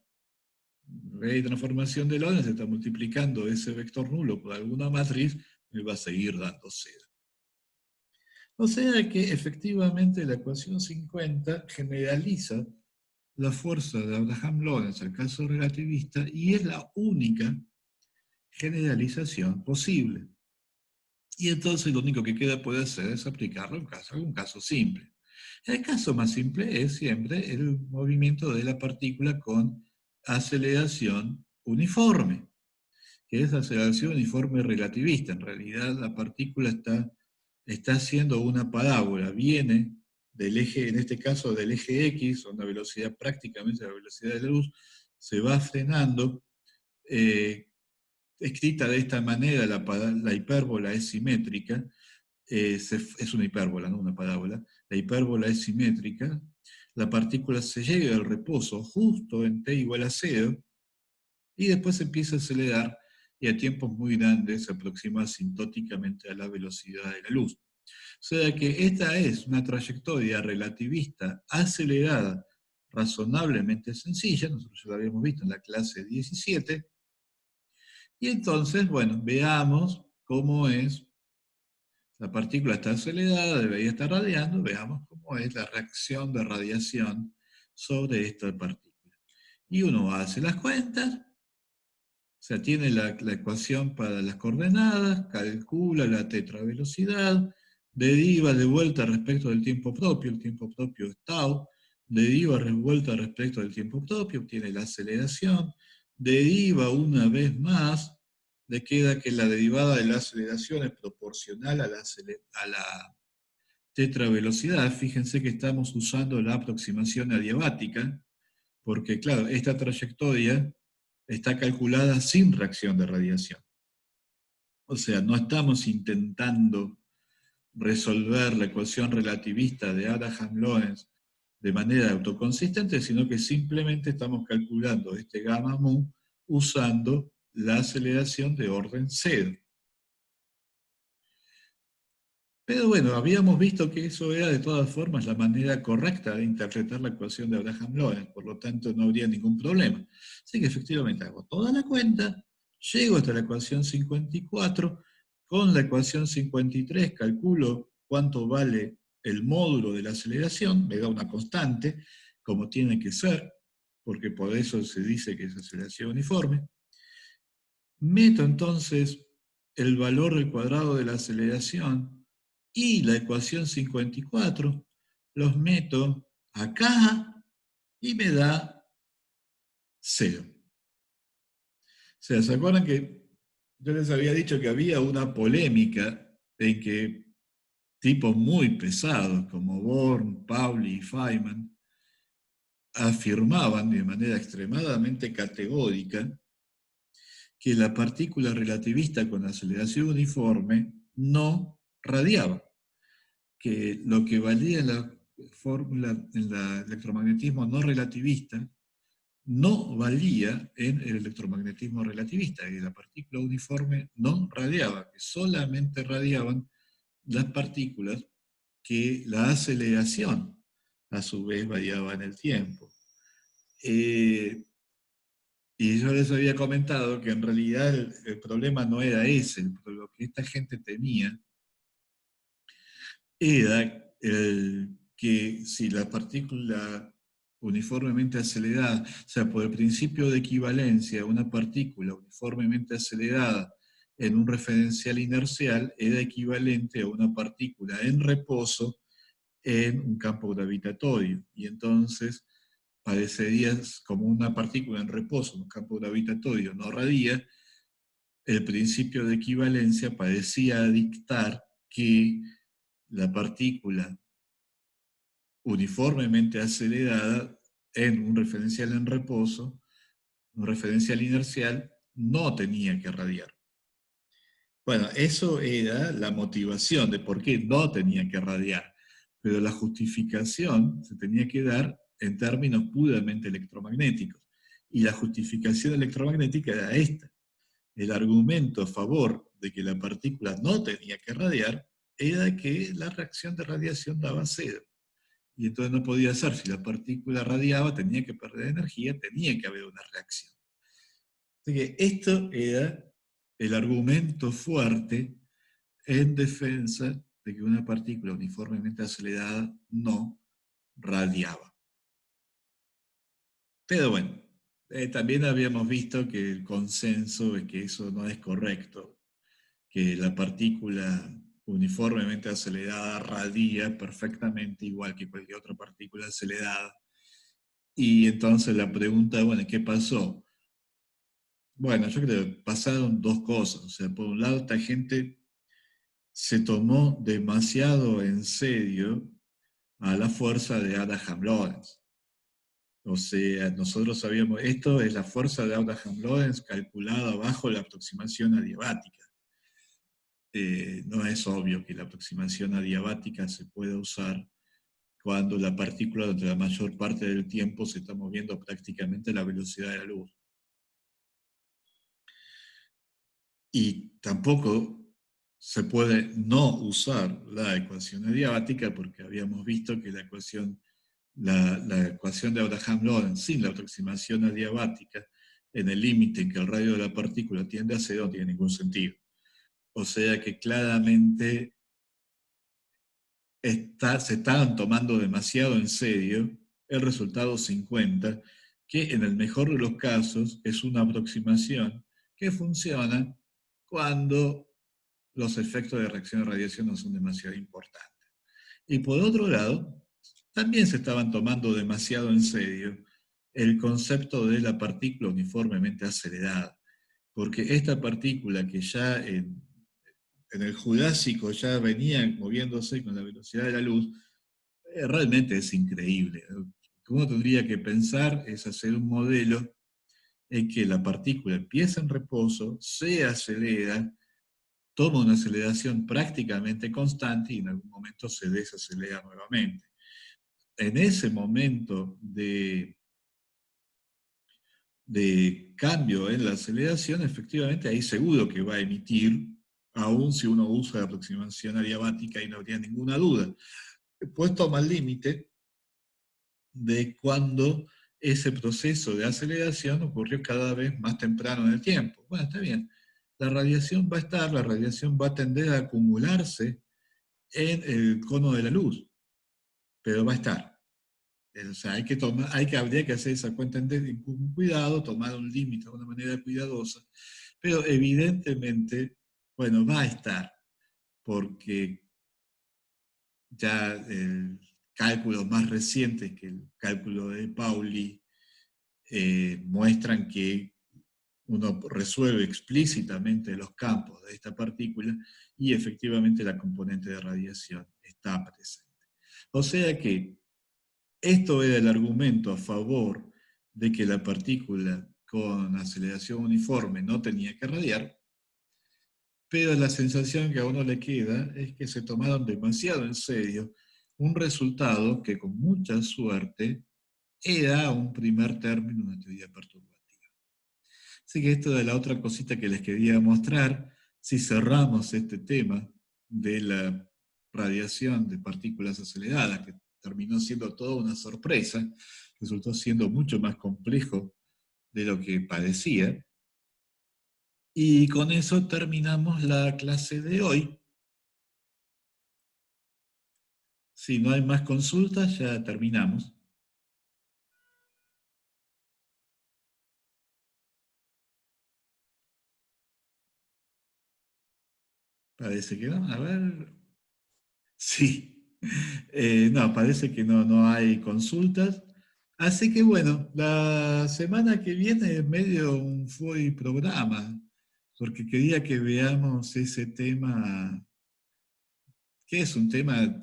ley de transformación de Lorentz está multiplicando ese vector nulo por alguna matriz, me va a seguir dando cero. O sea que efectivamente la ecuación 50 generaliza la fuerza de Abraham-Lorentz al caso relativista y es la única generalización posible. Y entonces lo único que queda por hacer es aplicarlo en algún caso simple. El caso más simple es siempre el movimiento de la partícula con aceleración uniforme, que es aceleración uniforme relativista. En realidad la partícula está haciendo una parábola, viene del eje, en este caso del eje X, a una velocidad prácticamente la velocidad de la luz, se va frenando, escrita de esta manera, la hipérbola es simétrica, es una hipérbola, no una parábola, la hipérbola es simétrica, la partícula se llega al reposo justo en t igual a 0, y después empieza a acelerar, y a tiempos muy grandes se aproxima asintóticamente a la velocidad de la luz. O sea que esta es una trayectoria relativista acelerada razonablemente sencilla, nosotros ya lo habíamos visto en la clase 17, y entonces, bueno, veamos cómo es, la partícula está acelerada, debería estar radiando, veamos cómo es la reacción de radiación sobre esta partícula. Y uno hace las cuentas, o sea, tiene la ecuación para las coordenadas, calcula la tetravelocidad, deriva de vuelta respecto del tiempo propio, el tiempo propio es tau, deriva de vuelta respecto del tiempo propio, obtiene la aceleración, deriva una vez más, le queda que la derivada de la aceleración es proporcional a la tetravelocidad. Fíjense que estamos usando la aproximación adiabática, porque claro, esta trayectoria está calculada sin reacción de radiación. O sea, no estamos intentando resolver la ecuación relativista de Abraham-Lorentz de manera autoconsistente, sino que simplemente estamos calculando este gamma mu usando la aceleración de orden cero. Pero bueno, habíamos visto que eso era de todas formas la manera correcta de interpretar la ecuación de Abraham-Lorentz, por lo tanto no habría ningún problema. Así que efectivamente hago toda la cuenta, llego hasta la ecuación 54, con la ecuación 53 calculo cuánto vale el módulo de la aceleración, me da una constante, como tiene que ser, porque por eso se dice que es aceleración uniforme. Meto entonces el valor del cuadrado de la aceleración y la ecuación 54, los meto acá y me da 0. O sea, ¿se acuerdan que yo les había dicho que había una polémica en que tipos muy pesados como Born, Pauli y Feynman afirmaban de manera extremadamente categórica que la partícula relativista con aceleración uniforme no radiaba, que lo que valía en la fórmula en el electromagnetismo no relativista no valía en el electromagnetismo relativista, que la partícula uniforme no radiaba, que solamente radiaban las partículas que la aceleración a su vez variaba en el tiempo. Y yo les había comentado que en realidad el problema no era ese, lo que esta gente temía era que si la partícula uniformemente acelerada, o sea, por el principio de equivalencia, una partícula uniformemente acelerada en un referencial inercial era equivalente a una partícula en reposo en un campo gravitatorio. Y entonces parecería como una partícula en reposo en un campo gravitatorio no radia, el principio de equivalencia parecía dictar que la partícula uniformemente acelerada en un referencial en reposo, un referencial inercial, no tenía que radiar. Bueno, eso era la motivación de por qué no tenía que radiar, pero la justificación se tenía que dar en términos puramente electromagnéticos. Y la justificación electromagnética era esta. El argumento a favor de que la partícula no tenía que radiar era que la reacción de radiación daba cero. Y entonces no podía ser, si la partícula radiaba, tenía que perder energía, tenía que haber una reacción. Así que esto era el argumento fuerte en defensa de que una partícula uniformemente acelerada no radiaba. Pero bueno, también habíamos visto que el consenso es que eso no es correcto, que la partícula uniformemente acelerada radia perfectamente igual que cualquier otra partícula acelerada. Y entonces la pregunta, bueno, ¿qué pasó? Bueno, yo creo que pasaron dos cosas. O sea, por un lado, esta gente se tomó demasiado en serio a la fuerza de Abraham-Lorentz. O sea, nosotros sabíamos, esto es la fuerza de Abraham-Lorentz calculada bajo la aproximación adiabática. No es obvio que la aproximación adiabática se pueda usar cuando la partícula durante la mayor parte del tiempo se está moviendo prácticamente a la velocidad de la luz. Y tampoco se puede no usar la ecuación adiabática porque habíamos visto que la ecuación la ecuación de Abraham-Lorentz sin la aproximación adiabática, en el límite en que el radio de la partícula tiende a cero, no tiene ningún sentido. O sea que claramente se estaban tomando demasiado en serio el resultado 50, que en el mejor de los casos es una aproximación que funciona cuando los efectos de reacción de radiación no son demasiado importantes. Y por otro lado, también se estaban tomando demasiado en serio el concepto de la partícula uniformemente acelerada, porque esta partícula que ya en el Jurásico ya venía moviéndose con la velocidad de la luz, realmente es increíble. Lo que uno tendría que pensar es hacer un modelo en que la partícula empieza en reposo, se acelera, toma una aceleración prácticamente constante y en algún momento se desacelera nuevamente. En ese momento de cambio en la aceleración, efectivamente ahí seguro que va a emitir, aun si uno usa la aproximación adiabática y no habría ninguna duda. Después toma el límite de cuando ese proceso de aceleración ocurrió cada vez más temprano en el tiempo. Bueno, está bien. La radiación va a estar, la radiación va a tender a acumularse en el cono de la luz, pero va a estar. O sea, habría que hacer esa cuenta con cuidado, tomar un límite de una manera cuidadosa, pero evidentemente, bueno, va a estar, porque ya cálculos más recientes que el cálculo de Pauli muestran que uno resuelve explícitamente los campos de esta partícula y efectivamente la componente de radiación está presente. O sea que esto era el argumento a favor de que la partícula con aceleración uniforme no tenía que radiar, pero la sensación que a uno le queda es que se tomaron demasiado en serio un resultado que con mucha suerte era un primer término de una teoría perturbativa. Así que esto es la otra cosita que les quería mostrar. Si cerramos este tema de la radiación de partículas aceleradas, que terminó siendo toda una sorpresa, resultó siendo mucho más complejo de lo que parecía. Y con eso terminamos la clase de hoy. Si no hay más consultas, ya terminamos. Parece que no. A ver. Sí. No, parece que no hay consultas. Así que bueno, la semana que viene es medio un fue programa, porque quería que veamos ese tema, que es un tema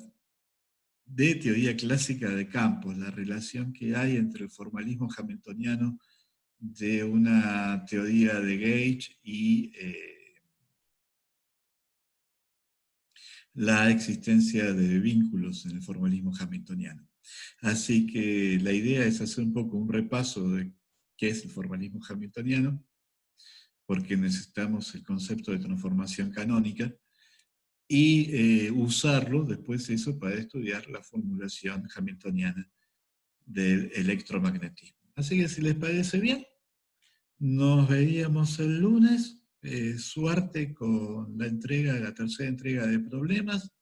de teoría clásica de campos, la relación que hay entre el formalismo hamiltoniano de una teoría de Gauge y la existencia de vínculos en el formalismo hamiltoniano. Así que la idea es hacer un poco un repaso de qué es el formalismo hamiltoniano, porque necesitamos el concepto de transformación canónica, y usarlo después eso para estudiar la formulación hamiltoniana del electromagnetismo. Así que si les parece bien, nos veríamos el lunes. Suerte con la tercera entrega de problemas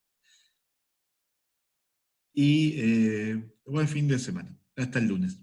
y buen fin de semana. Hasta el lunes.